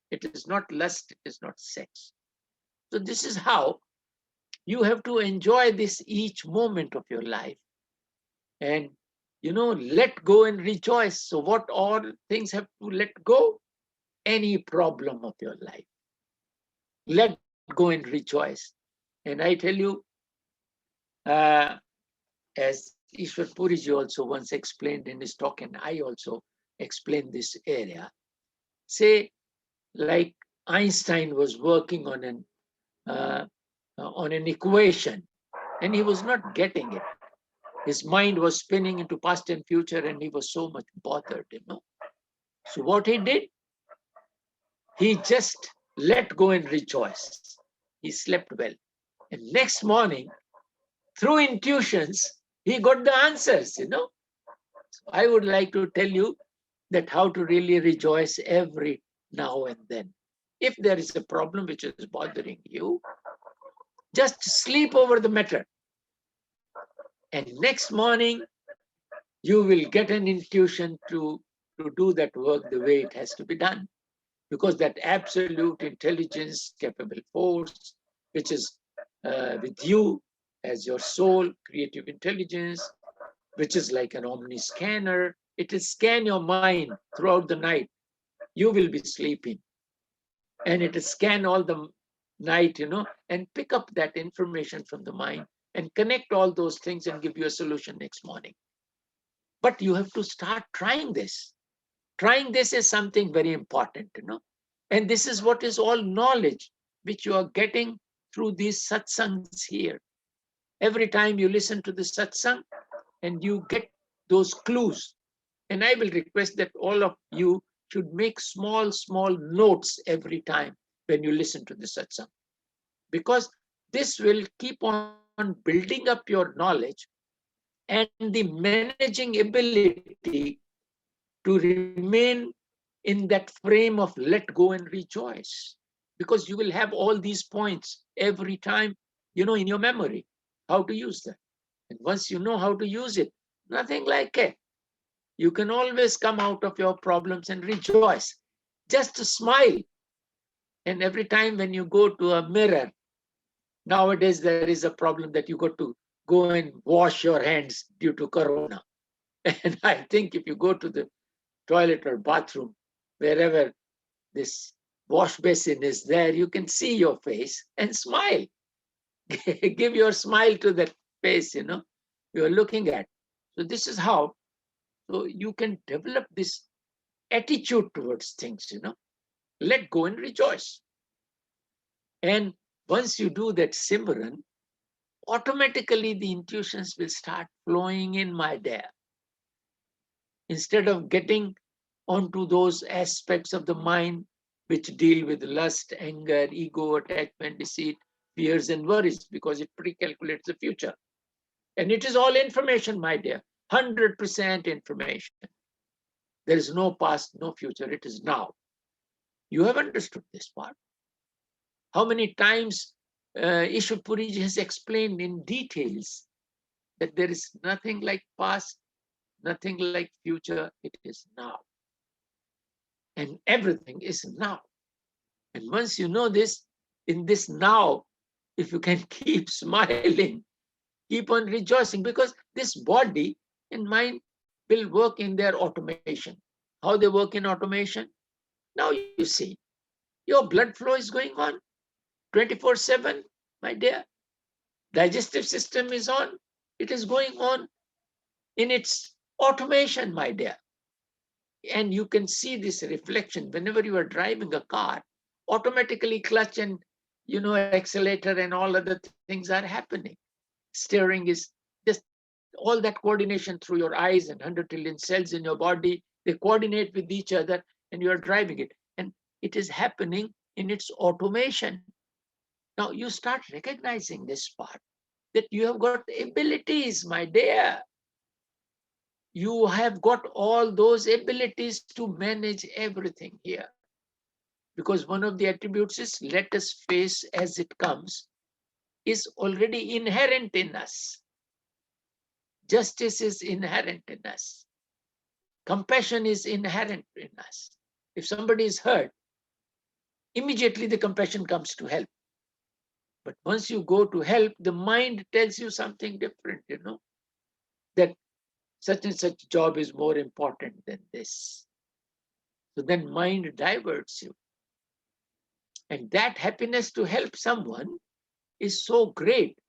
It is not lust, it is not sex. So this is how you have to enjoy this each moment of your life. And, let go and rejoice. So what all things have to let go? Any problem of your life. Let go and rejoice. And I tell you, as Ishwar Puriji also once explained in his talk, and I also explained this area, say, like Einstein was working on an equation, and he was not getting it. His mind was spinning into past and future, and he was so much bothered, So what he did, he just let go and rejoice. He slept well. And next morning, through intuitions, he got the answers, So I would like to tell you that how to really rejoice every now and then. If there is a problem which is bothering you, just sleep over the matter. And next morning, you will get an intuition to do that work the way it has to be done. Because that absolute intelligence, capable force, which is with you as your soul, creative intelligence, which is like an omni scanner, it will scan your mind throughout the night. You will be sleeping. And it will scan all the night, and pick up that information from the mind and connect all those things and give you a solution next morning. But you have to start trying this. Trying this is something very important, And this is what is all knowledge, which you are getting through these satsangs here. Every time you listen to the satsang and you get those clues. And I will request that all of you should make small, small notes every time when you listen to the satsang. Because this will keep on building up your knowledge and the managing ability to remain in that frame of let go and rejoice. Because you will have all these points every time, in your memory, how to use them. And once you know how to use it, nothing like it. You can always come out of your problems and rejoice. Just to smile. And every time when you go to a mirror, nowadays there is a problem that you got to go and wash your hands due to corona. And I think if you go to the toilet or bathroom, wherever this wash basin is there, you can see your face and smile. Give your smile to that face, you're looking at. So this is how, so you can develop this attitude towards things, Let go and rejoice. And once you do that Simran, automatically the intuitions will start flowing in, my dear. Instead of getting onto those aspects of the mind which deal with lust, anger, ego, attachment, deceit, fears, and worries, because it pre-calculates the future. And it is all information, my dear, 100% information. There is no past, no future, it is now. You have understood this part. How many times Ishwar Puri has explained in details that there is nothing like past, nothing like future, it is now. And everything is now. And once you know this, in this now, if you can keep smiling, keep on rejoicing, because this body and mind will work in their automation. How they work in automation? Now you see, your blood flow is going on 24/7, my dear. Digestive system is on. It is going on in its automation, my dear. And you can see this reflection whenever you are driving a car, automatically clutch and, accelerator and all other things are happening. Steering is just all that coordination through your eyes and 100 trillion cells in your body. They coordinate with each other and you are driving it. And it is happening in its automation. Now you start recognizing this part, that you have got abilities, my dear. You have got all those abilities to manage everything here. Because one of the attributes is let us face as it comes is already inherent in us. Justice is inherent in us. Compassion is inherent in us. If somebody is hurt, immediately the compassion comes to help. But once you go to help, the mind tells you something different, that such and such job is more important than this. So then mind diverts you. And that happiness to help someone is so great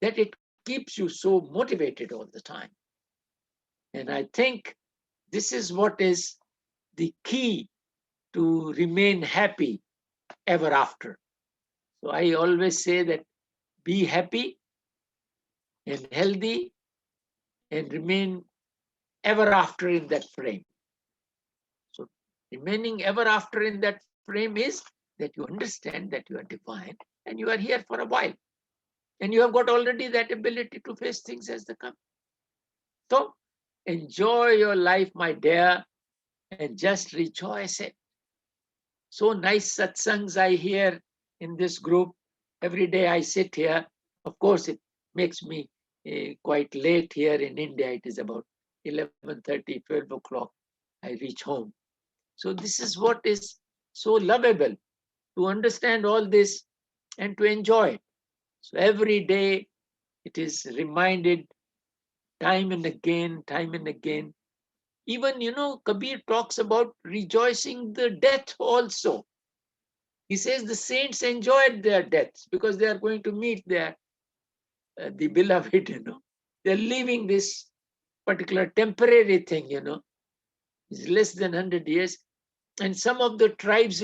that it keeps you so motivated all the time. And I think this is what is the key to remain happy ever after. So I always say that be happy and healthy and remain ever after in that frame. So remaining ever after in that frame is that you understand that you are divine and you are here for a while. And you have got already that ability to face things as they come. So enjoy your life, my dear, and just rejoice it. So nice satsangs I hear in this group. Every day I sit here. Of course, it makes me quite late here in India. It is about 11:30, 12 o'clock. I reach home. So this is what is so lovable, to understand all this and to enjoy it. So every day it is reminded time and again, time and again. Even, Kabir talks about rejoicing the death also. He says the saints enjoyed their deaths because they are going to meet their the beloved, They're leaving this particular temporary thing, It's less than 100 years. And some of the tribes,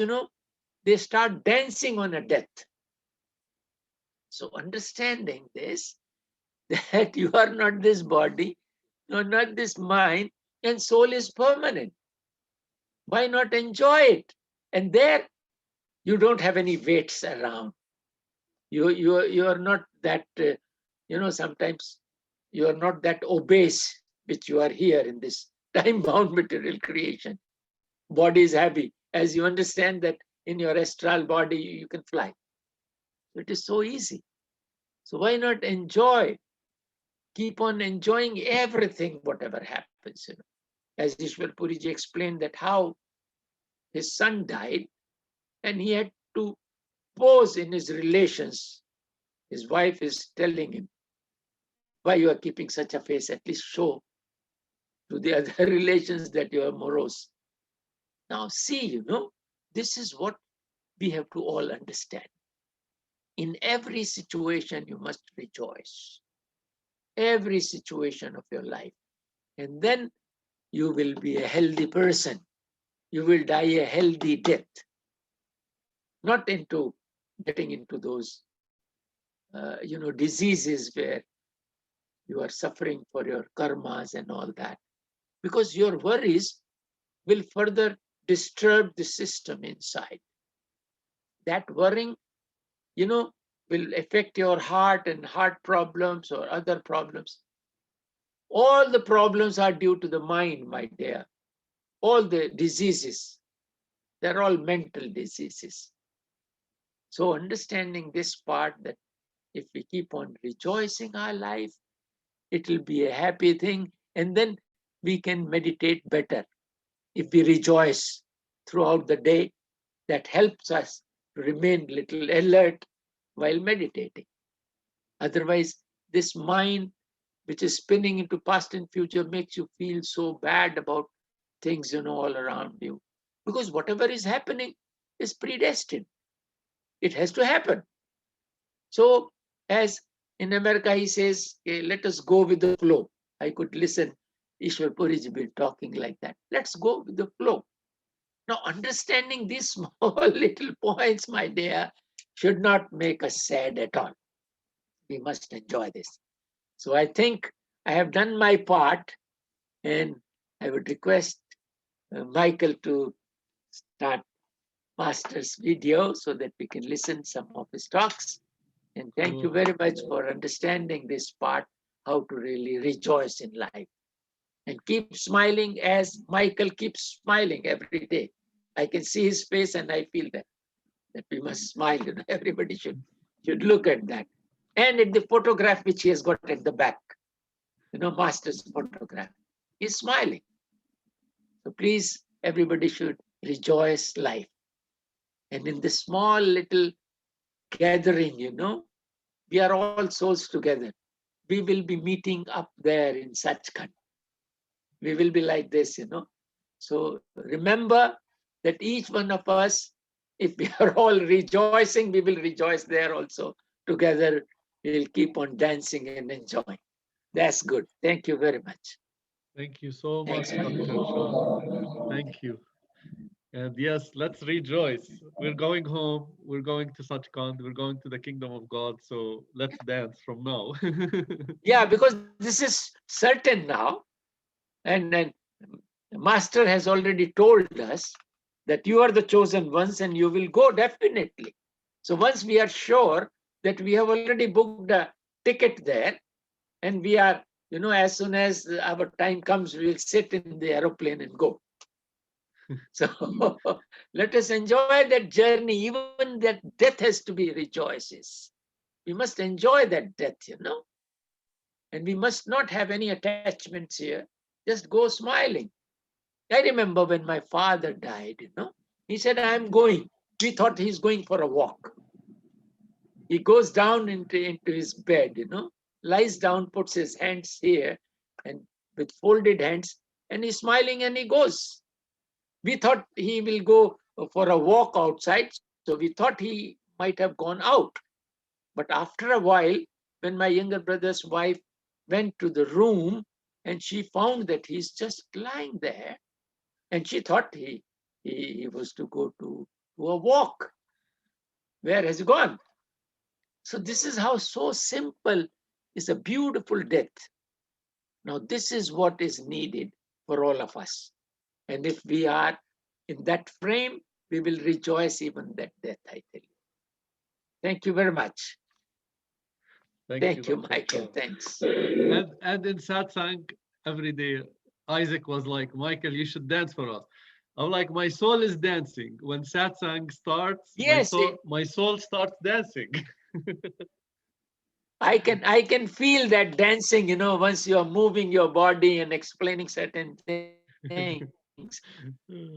they start dancing on a death. So understanding this, that you are not this body, you are not this mind, and soul is permanent. Why not enjoy it? And there, you don't have any weights around. You are not that, sometimes you are not that obese, which you are here in this time-bound material creation. Body is happy. As you understand that in your astral body, you can fly. It is so easy. So why not enjoy? Keep on enjoying everything, whatever happens. As Ishwar Puriji explained that how his son died and he had to pause in his relations. His wife is telling him, why you are keeping such a face? At least show to the other relations that you are morose. Now see, this is what we have to all understand. In every situation, you must rejoice. Every situation of your life. And then you will be a healthy person. You will die a healthy death. Not into getting into those, diseases where you are suffering for your karmas and all that. Because your worries will further disturb the system inside. That worrying, will affect your heart and heart problems or other problems. All the problems are due to the mind, my dear. All the diseases, they're all mental diseases. So understanding this part, that if we keep on rejoicing our life, it will be a happy thing, and then we can meditate better. If we rejoice throughout the day, that helps us to remain little alert while meditating. Otherwise, this mind, which is spinning into past and future, makes you feel so bad about things, all around you. Because whatever is happening is predestined. It has to happen. So, as in America, he says, okay, let us go with the flow. I could listen Ishwar Puriji be talking like that. Let's go with the flow. Now, understanding these small little points, my dear, should not make us sad at all. We must enjoy this. So I think I have done my part, and I would request Michael to start Master's video so that we can listen some of his talks. And thank you very much for understanding this part, how to really rejoice in life. And keep smiling as Michael keeps smiling every day. I can see his face and I feel that we must smile. Everybody should look at that. And at the photograph which he has got at the back, Master's photograph, he's smiling. So please, everybody should rejoice life. And in this small little gathering, we are all souls together. We will be meeting up there in Sachkhand. We will be like this, So remember that each one of us, if we are all rejoicing, we will rejoice there also together. We will keep on dancing and enjoying. That's good. Thank you very much. Thank you so much, Dr. Sean. Thank you. And yes, let's rejoice. We're going home. We're going to Sachkhand. We're going to the kingdom of God. So let's dance from now. Yeah, because this is certain now. And then the Master has already told us that you are the chosen ones and you will go definitely. So once we are sure that we have already booked a ticket there, and we are, as soon as our time comes, we will sit in the aeroplane and go. So let us enjoy that journey. Even that death has to be rejoices. We must enjoy that death, and we must not have any attachments here. Just go smiling. I remember when my father died, he said, I'm going. We thought he's going for a walk. He goes down into his bed, lies down, puts his hands here and with folded hands, and he's smiling and he goes. We thought he will go for a walk outside, so we thought he might have gone out. But after a while, when my younger brother's wife went to the room and she found that he's just lying there, and she thought he was to go to a walk. Where has he gone? So this is how so simple is a beautiful death. Now this is what is needed for all of us. And if we are in that frame, we will rejoice even that death, I tell you. Thank you very much. Thank you, Michael. Thanks. And in satsang every day, Isaac was like, Michael, you should dance for us. I'm like, my soul is dancing. When satsang starts, Yes, my soul starts dancing. I can feel that dancing, once you are moving your body and explaining certain things,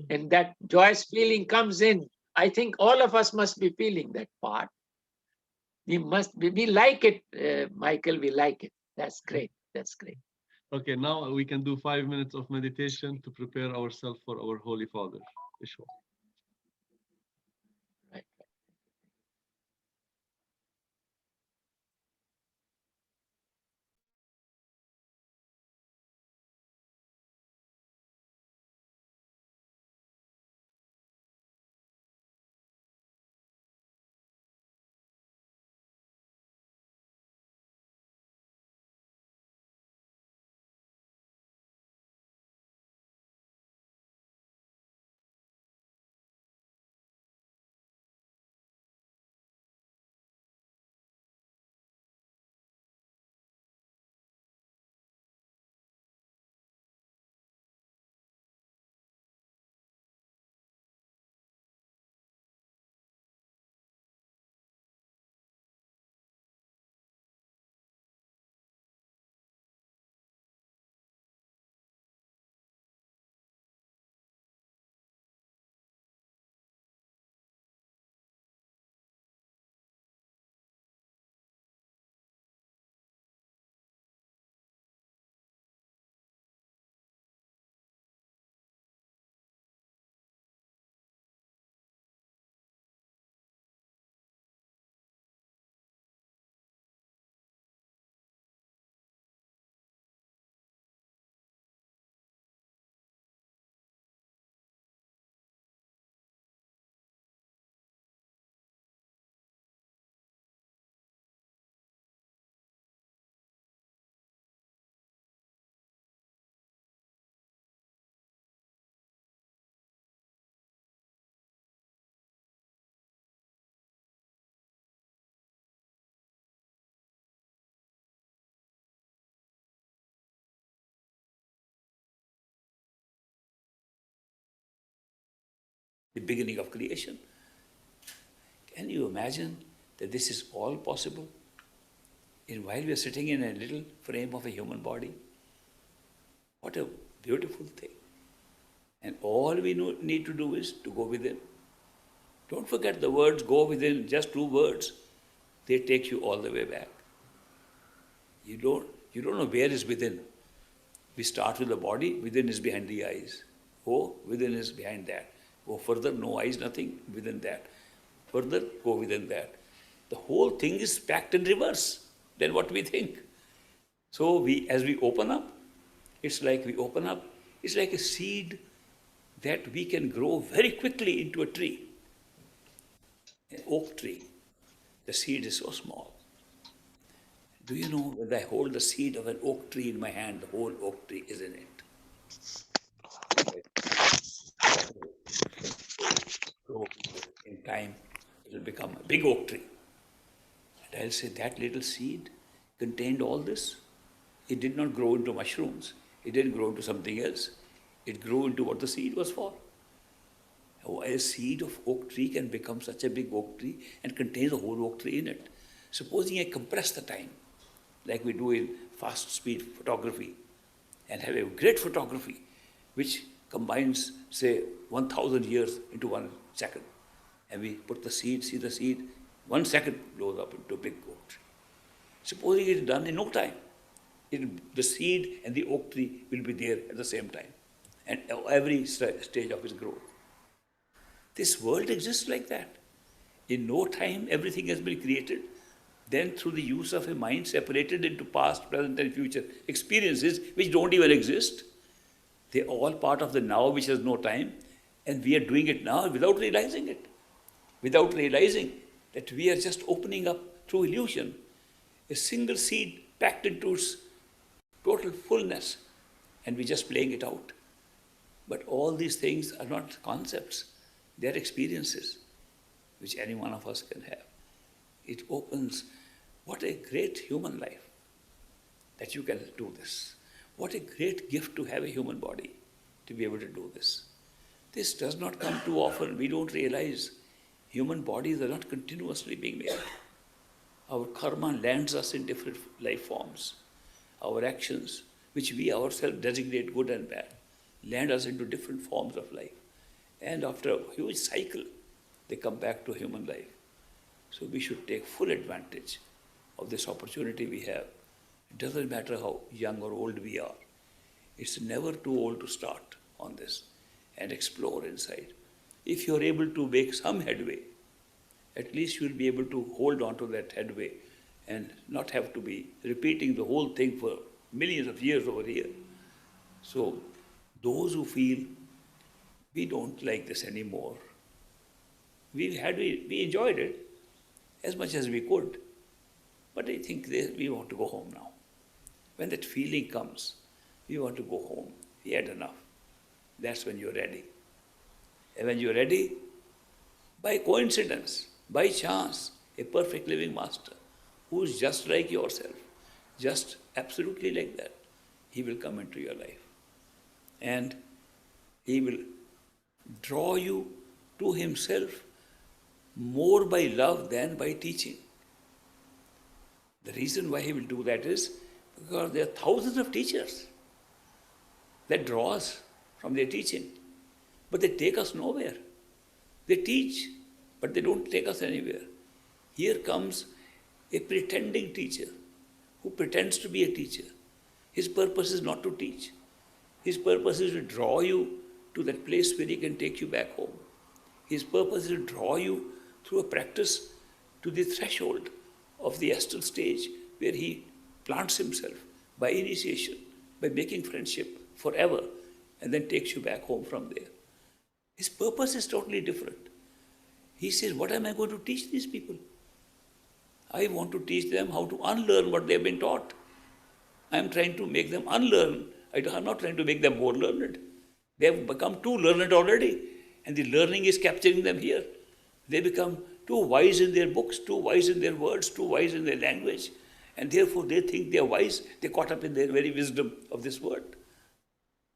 and that joyous feeling comes in. I think all of us must be feeling that part. We like it, Michael, we like it. That's great. That's great. Okay, now we can do 5 minutes of meditation to prepare ourselves for our Holy Father, Ishwar. Right. The beginning of creation. Can you imagine that this is all possible? And while we are sitting in a little frame of a human body, what a beautiful thing. And all we need to do is to go within. Don't forget the words go within, just 2 words. They take you all the way back. You don't know where is within. We start with the body, within is behind the eyes. Go, within is behind that. Go further, no eyes, nothing, within that. Further, go within that. The whole thing is packed in reverse than what we think. So as we open up, it's like a seed that we can grow very quickly into a tree, an oak tree. The seed is so small. Do you know when I hold the seed of an oak tree in my hand, the whole oak tree is in it. In time, it will become a big oak tree. And I'll say that little seed contained all this. It did not grow into mushrooms. It didn't grow into something else. It grew into what the seed was for. How a seed of oak tree can become such a big oak tree and contain the whole oak tree in it. Supposing I compress the time, like we do in fast speed photography, and have a great photography which combines, say, 1,000 years into 1 second. And we put the seed, see the seed, 1 second blows up into a big oak tree. Supposing it is done in no time, the seed and the oak tree will be there at the same time, and every stage of its growth. This world exists like that. In no time, everything has been created. Then, through the use of a mind separated into past, present, and future experiences which don't even exist, they're all part of the now which has no time, and we are doing it now without realizing it. Without realizing that we are just opening up through illusion a single seed packed into its total fullness, and we're just playing it out. But all these things are not concepts, they are experiences which any one of us can have. It opens, what a great human life that you can do this. What a great gift to have a human body to be able to do this. This does not come too often. We don't realize human bodies are not continuously being made. Our karma lands us in different life forms. Our actions, which we ourselves designate good and bad, land us into different forms of life. And after a huge cycle, they come back to human life. So we should take full advantage of this opportunity we have. It doesn't matter how young or old we are. It's never too old to start on this and explore inside. If you're able to make some headway, at least you'll be able to hold on to that headway and not have to be repeating the whole thing for millions of years over here. So those who feel we don't like this anymore, we enjoyed it as much as we could, but I think we want to go home now. When that feeling comes, we want to go home. We had enough. That's when you're ready. And when you're ready, by coincidence, by chance, a perfect living master who is just like yourself, just absolutely like that, he will come into your life. And he will draw you to himself more by love than by teaching. The reason why he will do that is because there are thousands of teachers that draw us from their teaching, but they take us nowhere. They teach, but they don't take us anywhere. Here comes a pretending teacher who pretends to be a teacher. His purpose is not to teach. His purpose is to draw you to that place where he can take you back home. His purpose is to draw you through a practice to the threshold of the astral stage where he plants himself by initiation, by making friendship forever, and then takes you back home from there. His purpose is totally different. He says, what am I going to teach these people? I want to teach them how to unlearn what they've been taught. I am trying to make them unlearn. I'm not trying to make them more learned. They have become too learned already, and the learning is capturing them here. They become too wise in their books, too wise in their words, too wise in their language, and therefore they think they are wise. They're caught up in their very wisdom of this world.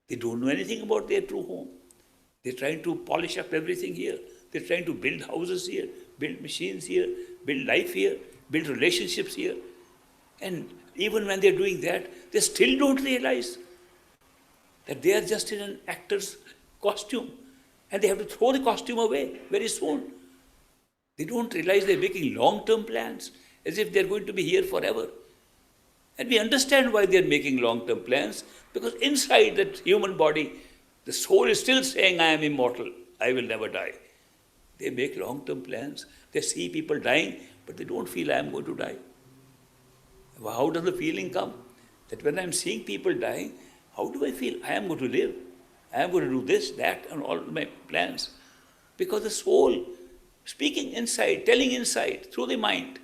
They don't know anything about their true home. They're trying to polish up everything here. They're trying to build houses here, build machines here, build life here, build relationships here. And even when they're doing that, they still don't realize that they are just in an actor's costume, and they have to throw the costume away very soon. They don't realize they're making long-term plans, as if they're going to be here forever. And we understand why they're making long-term plans, because inside that human body, the soul is still saying, I am immortal, I will never die. They make long-term plans. They see people dying, but they don't feel I am going to die. How does the feeling come? That when I'm seeing people dying, how do I feel? I am going to live. I am going to do this, that, and all my plans. Because the soul, speaking inside, telling inside, through the mind,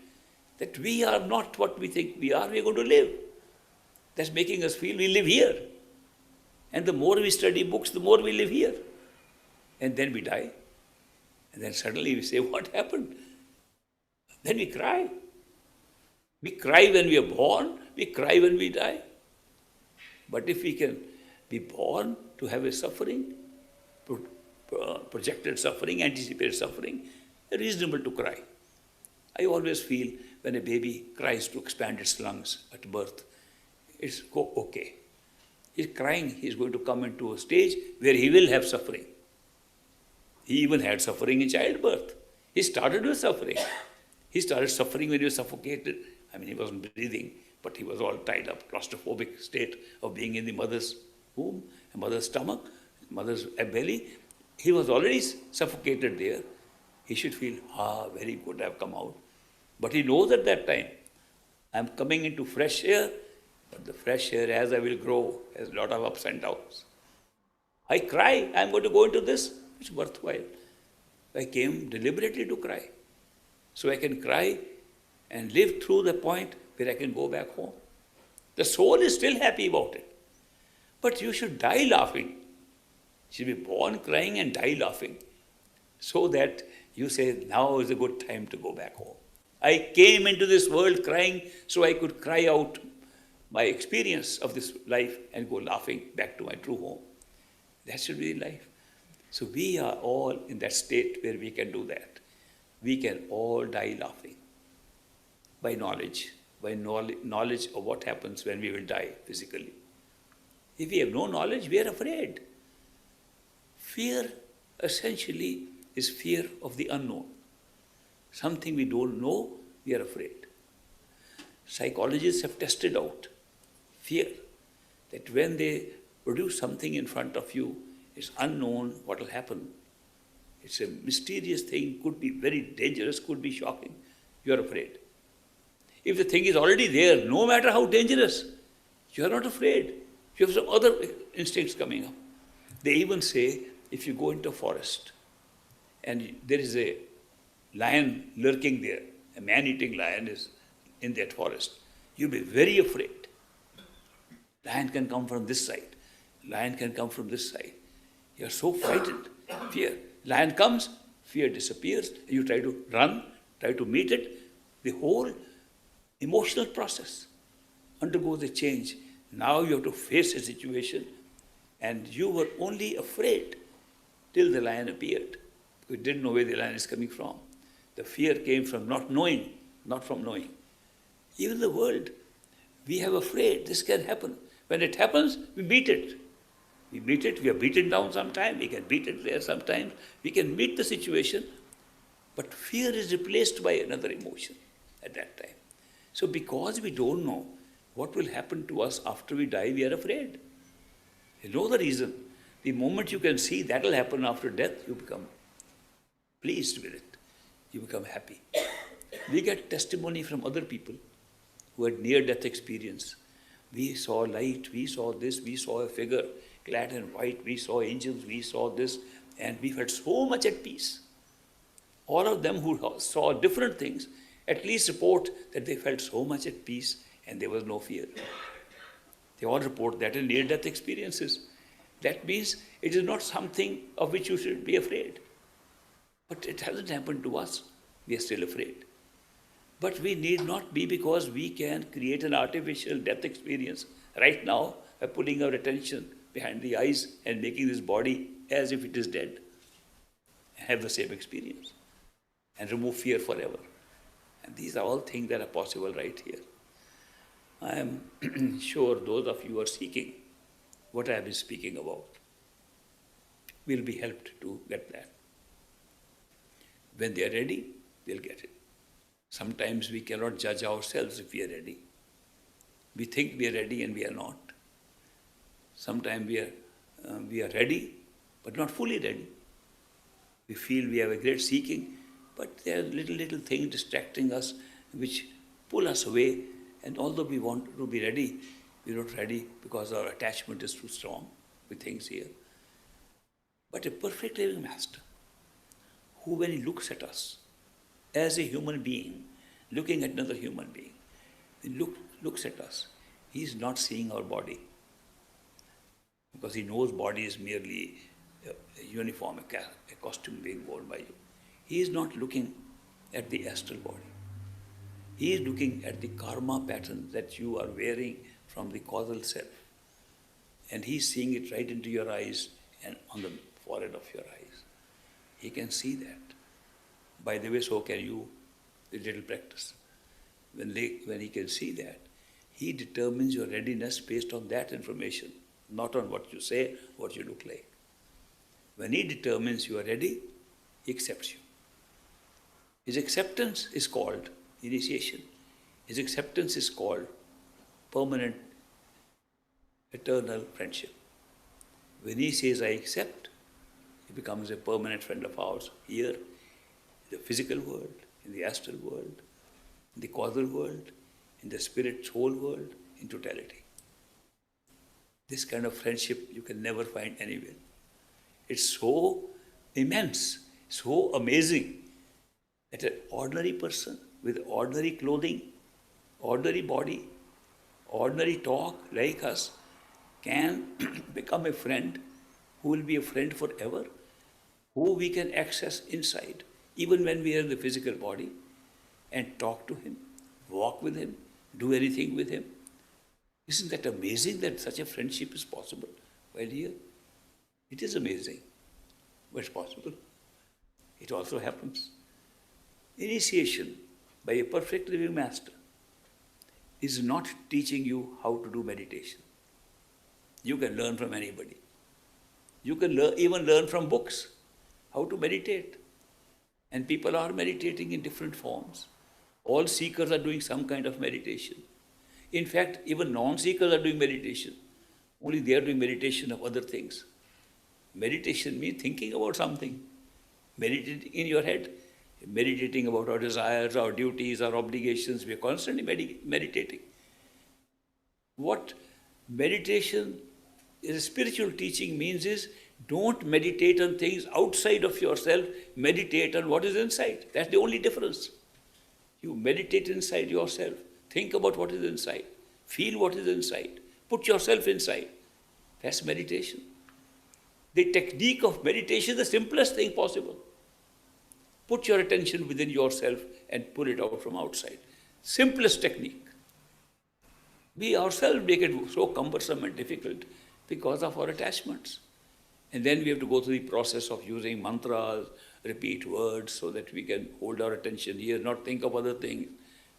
that we are not what we think we are going to live. That's making us feel we live here. And the more we study books, the more we live here. And then we die. And then suddenly we say, what happened? Then we cry. We cry when we are born, we cry when we die. But if we can be born to have a suffering, projected suffering, anticipated suffering, reasonable to cry. I always feel when a baby cries to expand its lungs at birth, it's okay. He's crying, he's going to come into a stage where he will have suffering. He even had suffering in childbirth. He started with suffering. He started suffering when he was suffocated. I mean, he wasn't breathing, but he was all tied up, claustrophobic state of being in the mother's womb, mother's stomach, mother's belly. He was already suffocated there. He should feel, very good, I've come out. But he knows at that time, I'm coming into fresh air, but the fresh air, as I will grow, has a lot of ups and downs. I cry, I'm going to go into this, it's worthwhile. I came deliberately to cry. So I can cry and live through the point where I can go back home. The soul is still happy about it. But you should die laughing. You should be born crying and die laughing. So that you say, now is a good time to go back home. I came into this world crying so I could cry out my experience of this life and go laughing back to my true home. That should be life. So we are all in that state where we can do that. We can all die laughing by knowledge of what happens when we will die physically. If we have no knowledge, we are afraid. Fear essentially is fear of the unknown. Something we don't know, we are afraid. Psychologists have tested out fear, that when they produce something in front of you, it's unknown what will happen. It's a mysterious thing, could be very dangerous, could be shocking. You are afraid. If the thing is already there, no matter how dangerous, you are not afraid. You have some other instincts coming up. They even say, if you go into a forest and there is a lion lurking there, a man-eating lion is in that forest, you'll be very afraid. Lion can come from this side. Lion can come from this side. You are so frightened. Fear. Lion comes, fear disappears. You try to run, try to meet it. The whole emotional process undergoes a change. Now you have to face a situation, and you were only afraid till the lion appeared. You didn't know where the lion is coming from. The fear came from not knowing, not from knowing. Even the world, we have afraid this can happen. When it happens, we beat it. We beat it, we are beaten down sometimes, we can beat it there sometimes, we can meet the situation, but fear is replaced by another emotion at that time. So because we don't know what will happen to us after we die, we are afraid. You know the reason. The moment you can see that will happen after death, you become pleased with it. You become happy. We get testimony from other people who had near-death experience. We saw light, we saw this, we saw a figure clad in white, we saw angels, we saw this, and we felt so much at peace. All of them who saw different things at least report that they felt so much at peace and there was no fear. They all report that in near-death experiences. That means it is not something of which you should be afraid. But it hasn't happened to us. We are still afraid. But we need not be, because we can create an artificial death experience right now by putting our attention behind the eyes and making this body as if it is dead. Have the same experience and remove fear forever. And these are all things that are possible right here. I am sure those of you who are seeking what I have been speaking about will be helped to get that. When they are ready, they'll get it. Sometimes we cannot judge ourselves if we are ready. We think we are ready and we are not. Sometimes we are ready, but not fully ready. We feel we have a great seeking, but there are little things distracting us which pull us away. And although we want to be ready, we're not ready because our attachment is too strong with things here. But a perfect living master, who when he looks at us as a human being, looking at another human being, he looks at us, he is not seeing our body, because he knows body is merely a uniform, a costume being worn by you. He is not looking at the astral body. He is looking at the karma pattern that you are wearing from the causal self. And he is seeing it right into your eyes and on the forehead of your eyes. He can see that. By the way, so can you with little practice. When he can see that, he determines your readiness based on that information, not on what you say, what you look like. When he determines you are ready, he accepts you. His acceptance is called initiation. His acceptance is called permanent, eternal friendship. When he says, I accept, he becomes a permanent friend of ours here, in the physical world, in the astral world, in the causal world, in the spirit soul world, in totality. This kind of friendship you can never find anywhere. It's so immense, so amazing that an ordinary person with ordinary clothing, ordinary body, ordinary talk like us can become a friend who will be a friend forever, who we can access inside, even when we are in the physical body, and talk to him, walk with him, do anything with him. Isn't that amazing that such a friendship is possible while here? It is amazing, but it's possible. It also happens. Initiation by a perfect living master is not teaching you how to do meditation. You can learn from anybody. You can even learn from books how to meditate. And people are meditating in different forms. All seekers are doing some kind of meditation. In fact, even non-seekers are doing meditation. Only they are doing meditation of other things. Meditation means thinking about something. Meditating in your head. Meditating about our desires, our duties, our obligations. We are constantly meditating. What meditation is a spiritual teaching means is don't meditate on things outside of yourself. Meditate on what is inside. That's the only difference. You meditate inside yourself. Think about what is inside. Feel what is inside. Put yourself inside. That's meditation. The technique of meditation is the simplest thing possible. Put your attention within yourself and pull it out from outside. Simplest technique. We ourselves make it so cumbersome and difficult because of our attachments. And then we have to go through the process of using mantras, repeat words so that we can hold our attention here, not think of other things.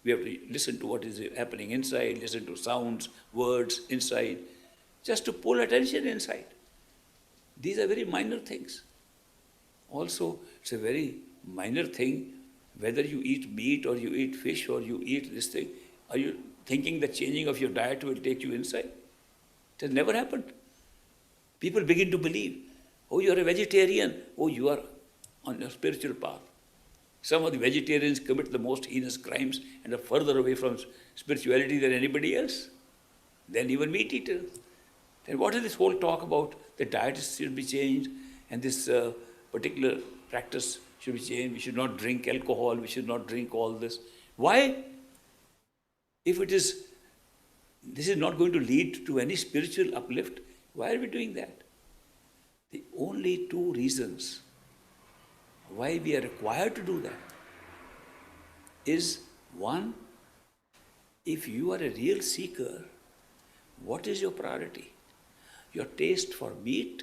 We have to listen to what is happening inside, listen to sounds, words inside, just to pull attention inside. These are very minor things. Also, it's a very minor thing whether you eat meat or you eat fish or you eat this thing. Are you thinking that changing of your diet will take you inside? It has never happened. People begin to believe, oh, you are a vegetarian. Oh, you are on a spiritual path. Some of the vegetarians commit the most heinous crimes and are further away from spirituality than anybody else, than even meat eaters. Then what is this whole talk about the diet should be changed and this particular practice should be changed? We should not drink alcohol. We should not drink all this. Why? If this is not going to lead to any spiritual uplift, why are we doing that? The only two reasons why we are required to do that is, one, if you are a real seeker, what is your priority? Your taste for meat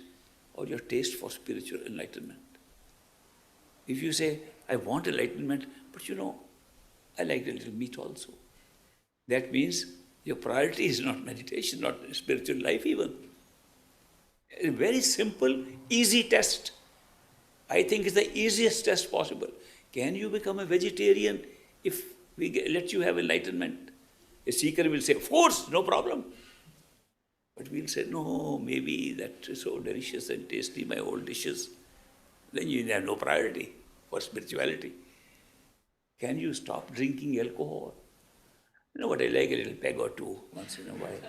or your taste for spiritual enlightenment? If you say, I want enlightenment, but I like a little meat also. That means your priority is not meditation, not spiritual life even. A very simple, easy test. I think it's the easiest test possible. Can you become a vegetarian if we let you have enlightenment? A seeker will say, of course, no problem. But we'll say, no, maybe that is so delicious and tasty, my old dishes. Then you have no priority for spirituality. Can you stop drinking alcohol? You know what, I like a little peg or two once in a while.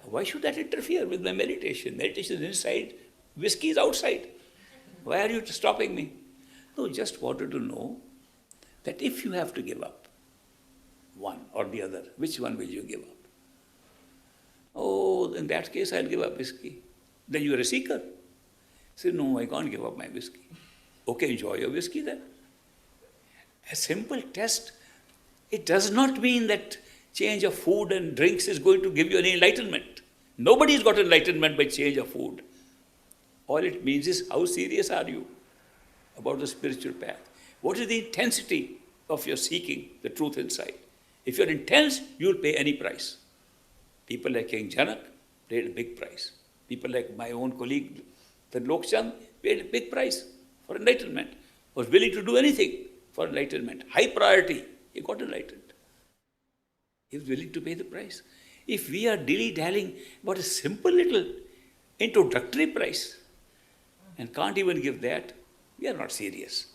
Why should that interfere with my meditation? Meditation is inside, whiskey is outside. Why are you stopping me? No, just wanted to know that if you have to give up one or the other, which one will you give up? Oh, in that case, I'll give up whiskey. Then you are a seeker. Say, no, I can't give up my whiskey. Okay, enjoy your whiskey then. A simple test. It does not mean that change of food and drinks is going to give you any enlightenment. Nobody's got enlightenment by change of food. All it means is how serious are you about the spiritual path? What is the intensity of your seeking the truth inside? If you're intense, you'll pay any price. People like King Janak paid a big price. People like my own colleague, the Lokchand, paid a big price for enlightenment, was willing to do anything for enlightenment. High priority, he got enlightened. He was willing to pay the price. If we are dilly-dallying about a simple little introductory price and can't even give that, we are not serious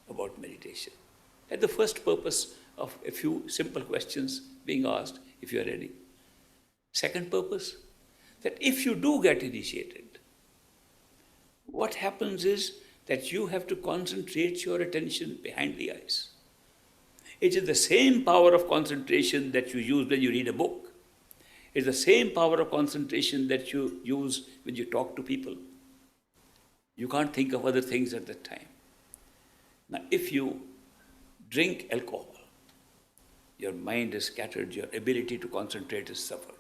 about meditation. That's the first purpose of a few simple questions being asked, if you are ready. Second purpose, that if you do get initiated, what happens is that you have to concentrate your attention behind the eyes. It is the same power of concentration that you use when you read a book. It's the same power of concentration that you use when you talk to people. You can't think of other things at that time. Now, if you drink alcohol, your mind is scattered, your ability to concentrate is suffered.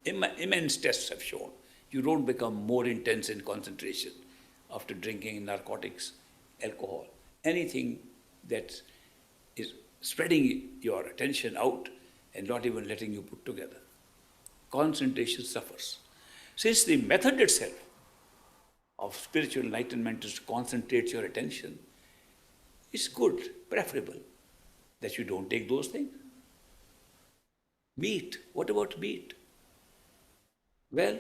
Immense tests have shown you don't become more intense in concentration after drinking narcotics, alcohol, anything that is spreading your attention out and not even letting you put together. Concentration suffers. Since the method itself of spiritual enlightenment is to concentrate your attention, it's good, preferable, that you don't take those things. Meat, what about meat? Well,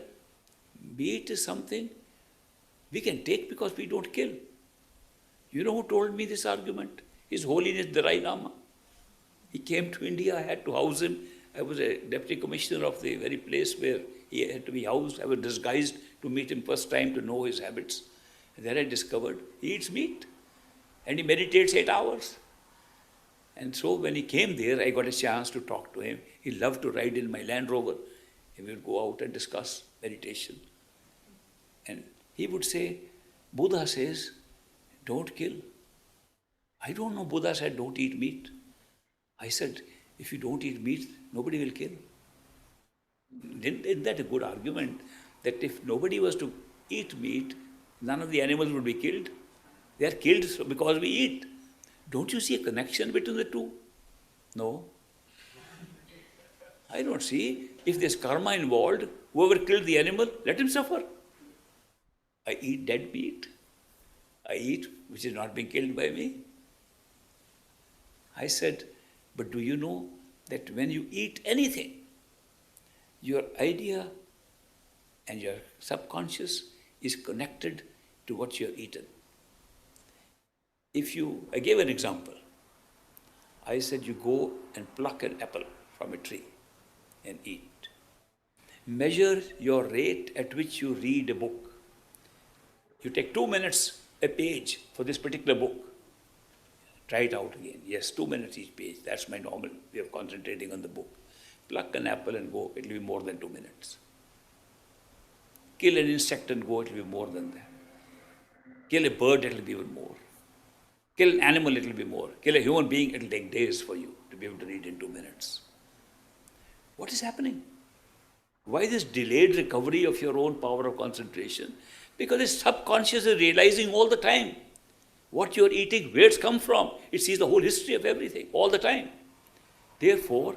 meat is something we can take because we don't kill. You know who told me this argument? His Holiness Dalai Lama. He came to India, I had to house him. I was a deputy commissioner of the very place where he had to be housed. I was disguised to meet him first time to know his habits. And then I discovered he eats meat and he meditates 8 hours. And so when he came there, I got a chance to talk to him. He loved to ride in my Land Rover. He would go out and discuss meditation. And he would say, Buddha says, don't kill. I don't know, Buddha said, don't eat meat. I said, if you don't eat meat, nobody will kill. Isn't that a good argument? That if nobody was to eat meat, none of the animals would be killed. They are killed because we eat. Don't you see a connection between the two? No. I don't see. If there's karma involved, whoever killed the animal, let him suffer. I eat dead meat. I eat which is not being killed by me. I said, but do you know that when you eat anything, your idea and your subconscious is connected to what you have eaten. I gave an example. I said you go and pluck an apple from a tree and eat. Measure your rate at which you read a book. You take 2 minutes a page for this particular book. Try it out again. Yes, 2 minutes each page. That's my normal way of concentrating on the book. Pluck an apple and go. It will be more than 2 minutes. Kill an insect and go. It will be more than that. Kill a bird, it will be even more. Kill an animal, it will be more. Kill a human being, it will take days for you to be able to read in 2 minutes. What is happening? Why this delayed recovery of your own power of concentration? Because the subconscious is realizing all the time what you're eating, where it's come from. It sees the whole history of everything, all the time. Therefore,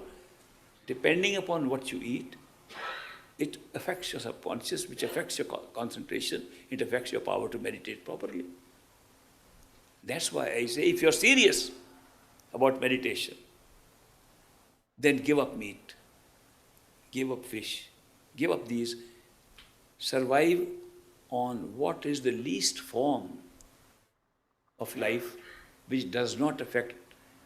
depending upon what you eat, it affects your subconscious, which affects your concentration. It affects your power to meditate properly. That's why I say, if you're serious about meditation, then give up meat, give up fish, give up these. Survive on what is the least form of life which does not affect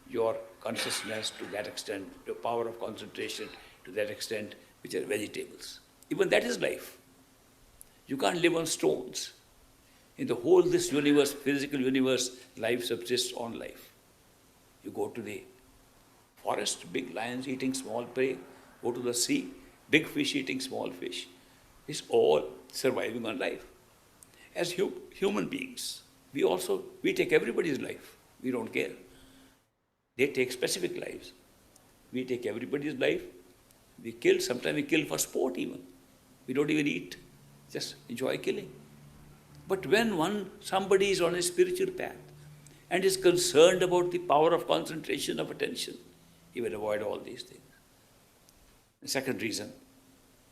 your consciousness to that extent, your power of concentration to that extent, which are vegetables. Even that is life. You can't live on stones. In the whole this universe, physical universe, life subsists on life. You go to the forest, big lions eating small prey. Go to the sea, big fish eating small fish. It's all surviving on life. As human beings, we take everybody's life. We don't care. They take specific lives. We take everybody's life. We kill, sometimes we kill for sport even. We don't even eat, just enjoy killing. But when somebody is on a spiritual path and is concerned about the power of concentration of attention, he will avoid all these things. The second reason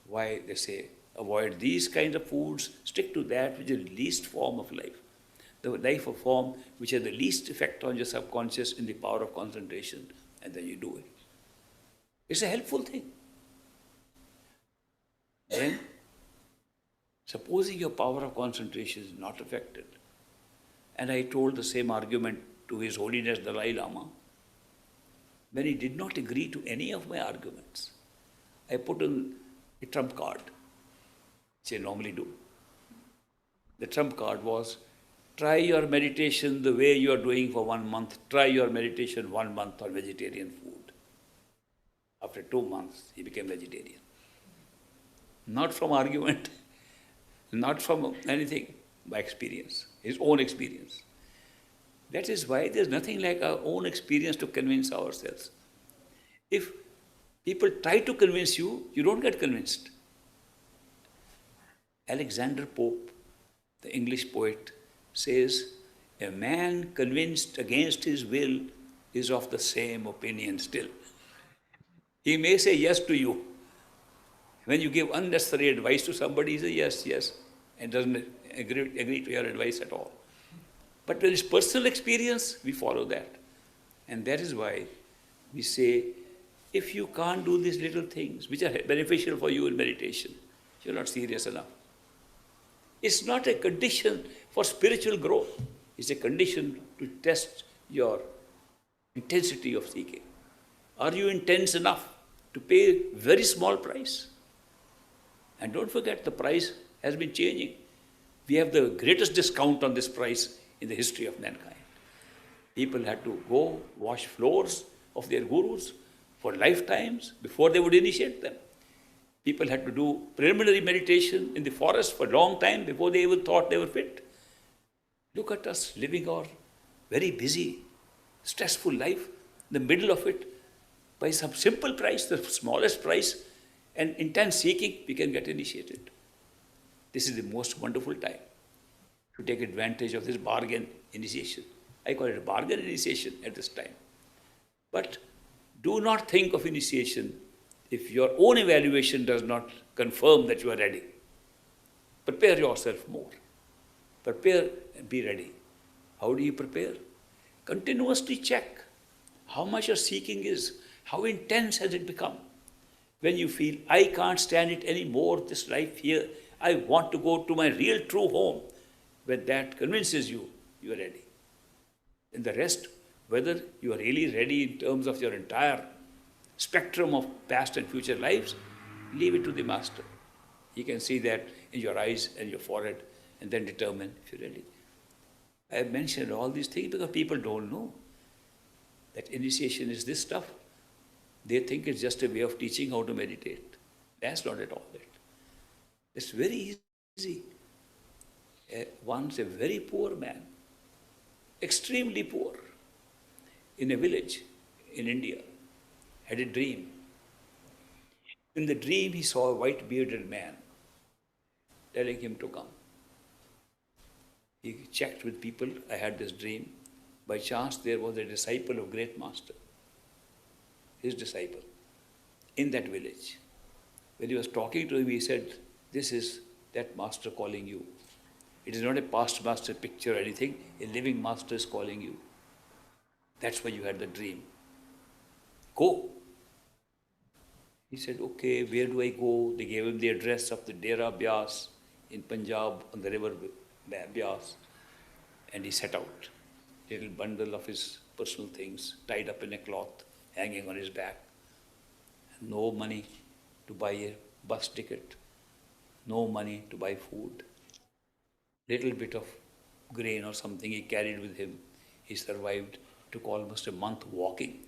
why they say avoid these kind of foods, stick to that which is the least form of life. The life of form which has the least effect on your subconscious in the power of concentration, and then you do it. It's a helpful thing. Then, supposing your power of concentration is not affected, and I told the same argument to His Holiness Dalai Lama, when he did not agree to any of my arguments, I put in a trump card, which I normally do. The trump card was, try your meditation the way you are doing for 1 month. Try your meditation 1 month on vegetarian food. After 2 months, he became vegetarian. Not from argument, not from anything, by experience, his own experience. That is why there's nothing like our own experience to convince ourselves. If people try to convince you, you don't get convinced. Alexander Pope, the English poet, says, a man convinced against his will is of the same opinion still. He may say yes to you. When you give unnecessary advice to somebody, he says yes, yes, and doesn't agree to your advice at all. But when it's personal experience, we follow that. And that is why we say, if you can't do these little things which are beneficial for you in meditation, you're not serious enough. It's not a condition for spiritual growth. It's a condition to test your intensity of seeking. Are you intense enough to pay a very small price? And don't forget, the price has been changing. We have the greatest discount on this price in the history of mankind. People had to go wash floors of their gurus for lifetimes before they would initiate them. People had to do preliminary meditation in the forest for a long time before they even thought they were fit. Look at us living our very busy, stressful life, in the middle of it, by some simple price, the smallest price, and intense seeking, we can get initiated. This is the most wonderful time to take advantage of this bargain initiation. I call it a bargain initiation at this time. But do not think of initiation if your own evaluation does not confirm that you are ready. Prepare yourself more. Prepare and be ready. How do you prepare? Continuously check how much your seeking is, how intense has it become. When you feel, I can't stand it anymore, this life here, I want to go to my real true home, when that convinces you, you are ready. And the rest, whether you are really ready in terms of your entire spectrum of past and future lives, leave it to the master. He can see that in your eyes and your forehead and then determine if you're ready. I have mentioned all these things because people don't know that initiation is this stuff. They think it's just a way of teaching how to meditate. That's not at all it. It's very easy. Once a very poor man, extremely poor, in a village in India, had a dream. In the dream, he saw a white-bearded man telling him to come. He checked with people, I had this dream. By chance, there was a disciple of great master, his disciple, in that village. When he was talking to him, he said, this is that master calling you. It is not a past master picture or anything. A living master is calling you. That's why you had the dream. Go. He said, okay, where do I go? They gave him the address of the Dera Byas in Punjab on the river Byas. And he set out. A little bundle of his personal things tied up in a cloth, hanging on his back. No money to buy a bus ticket. No money to buy food. Little bit of grain or something he carried with him. He survived. Took almost a month walking.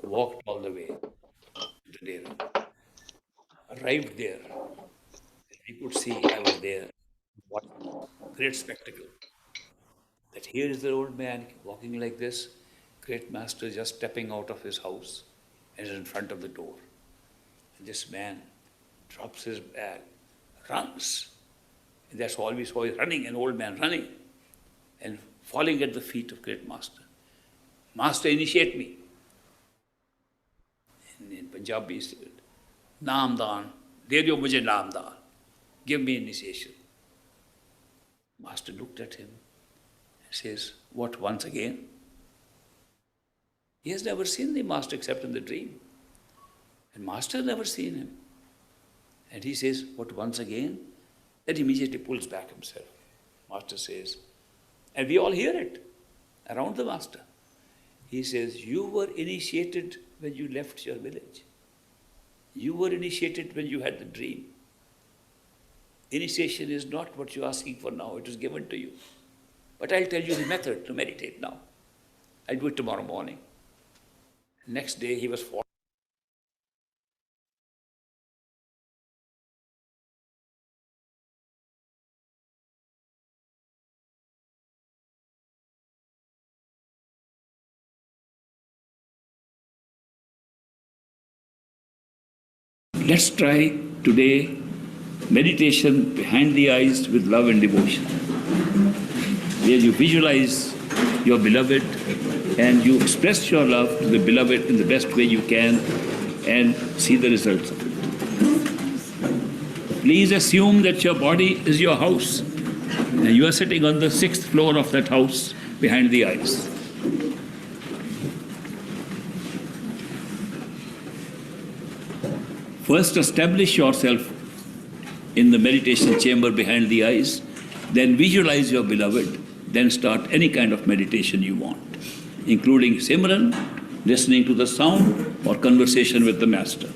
Walked all the way to the Dera. Arrived there. He could see I was there. What great spectacle. That here is the old man walking like this, great master just stepping out of his house and is in front of the door. And this man drops his bag, runs, And that's all we saw, is running, an old man running and falling at the feet of great master. Master, initiate me. And in Punjabi he said, Naam daan, de diyo mujhe naam daan. Give me initiation. Master looked at him and says, what, once again? He has never seen the master except in the dream. And master has never seen him. And he says, what, once again? Then immediately pulls back himself. Master says, and we all hear it around the master. He says, you were initiated when you left your village. You were initiated when you had the dream. Initiation is not what you're asking for now. It is given to you. But I'll tell you the method to meditate now. I'll do it tomorrow morning. Next day he was falling. Let's try today meditation behind the eyes with love and devotion, where you visualize your beloved and you express your love to the beloved in the best way you can and see the results of it. Please assume that your body is your house and you are sitting on the 6th floor of that house behind the eyes. First, establish yourself in the meditation chamber behind the eyes, then visualize your beloved, then start any kind of meditation you want, including Simran, listening to the sound, or conversation with the master.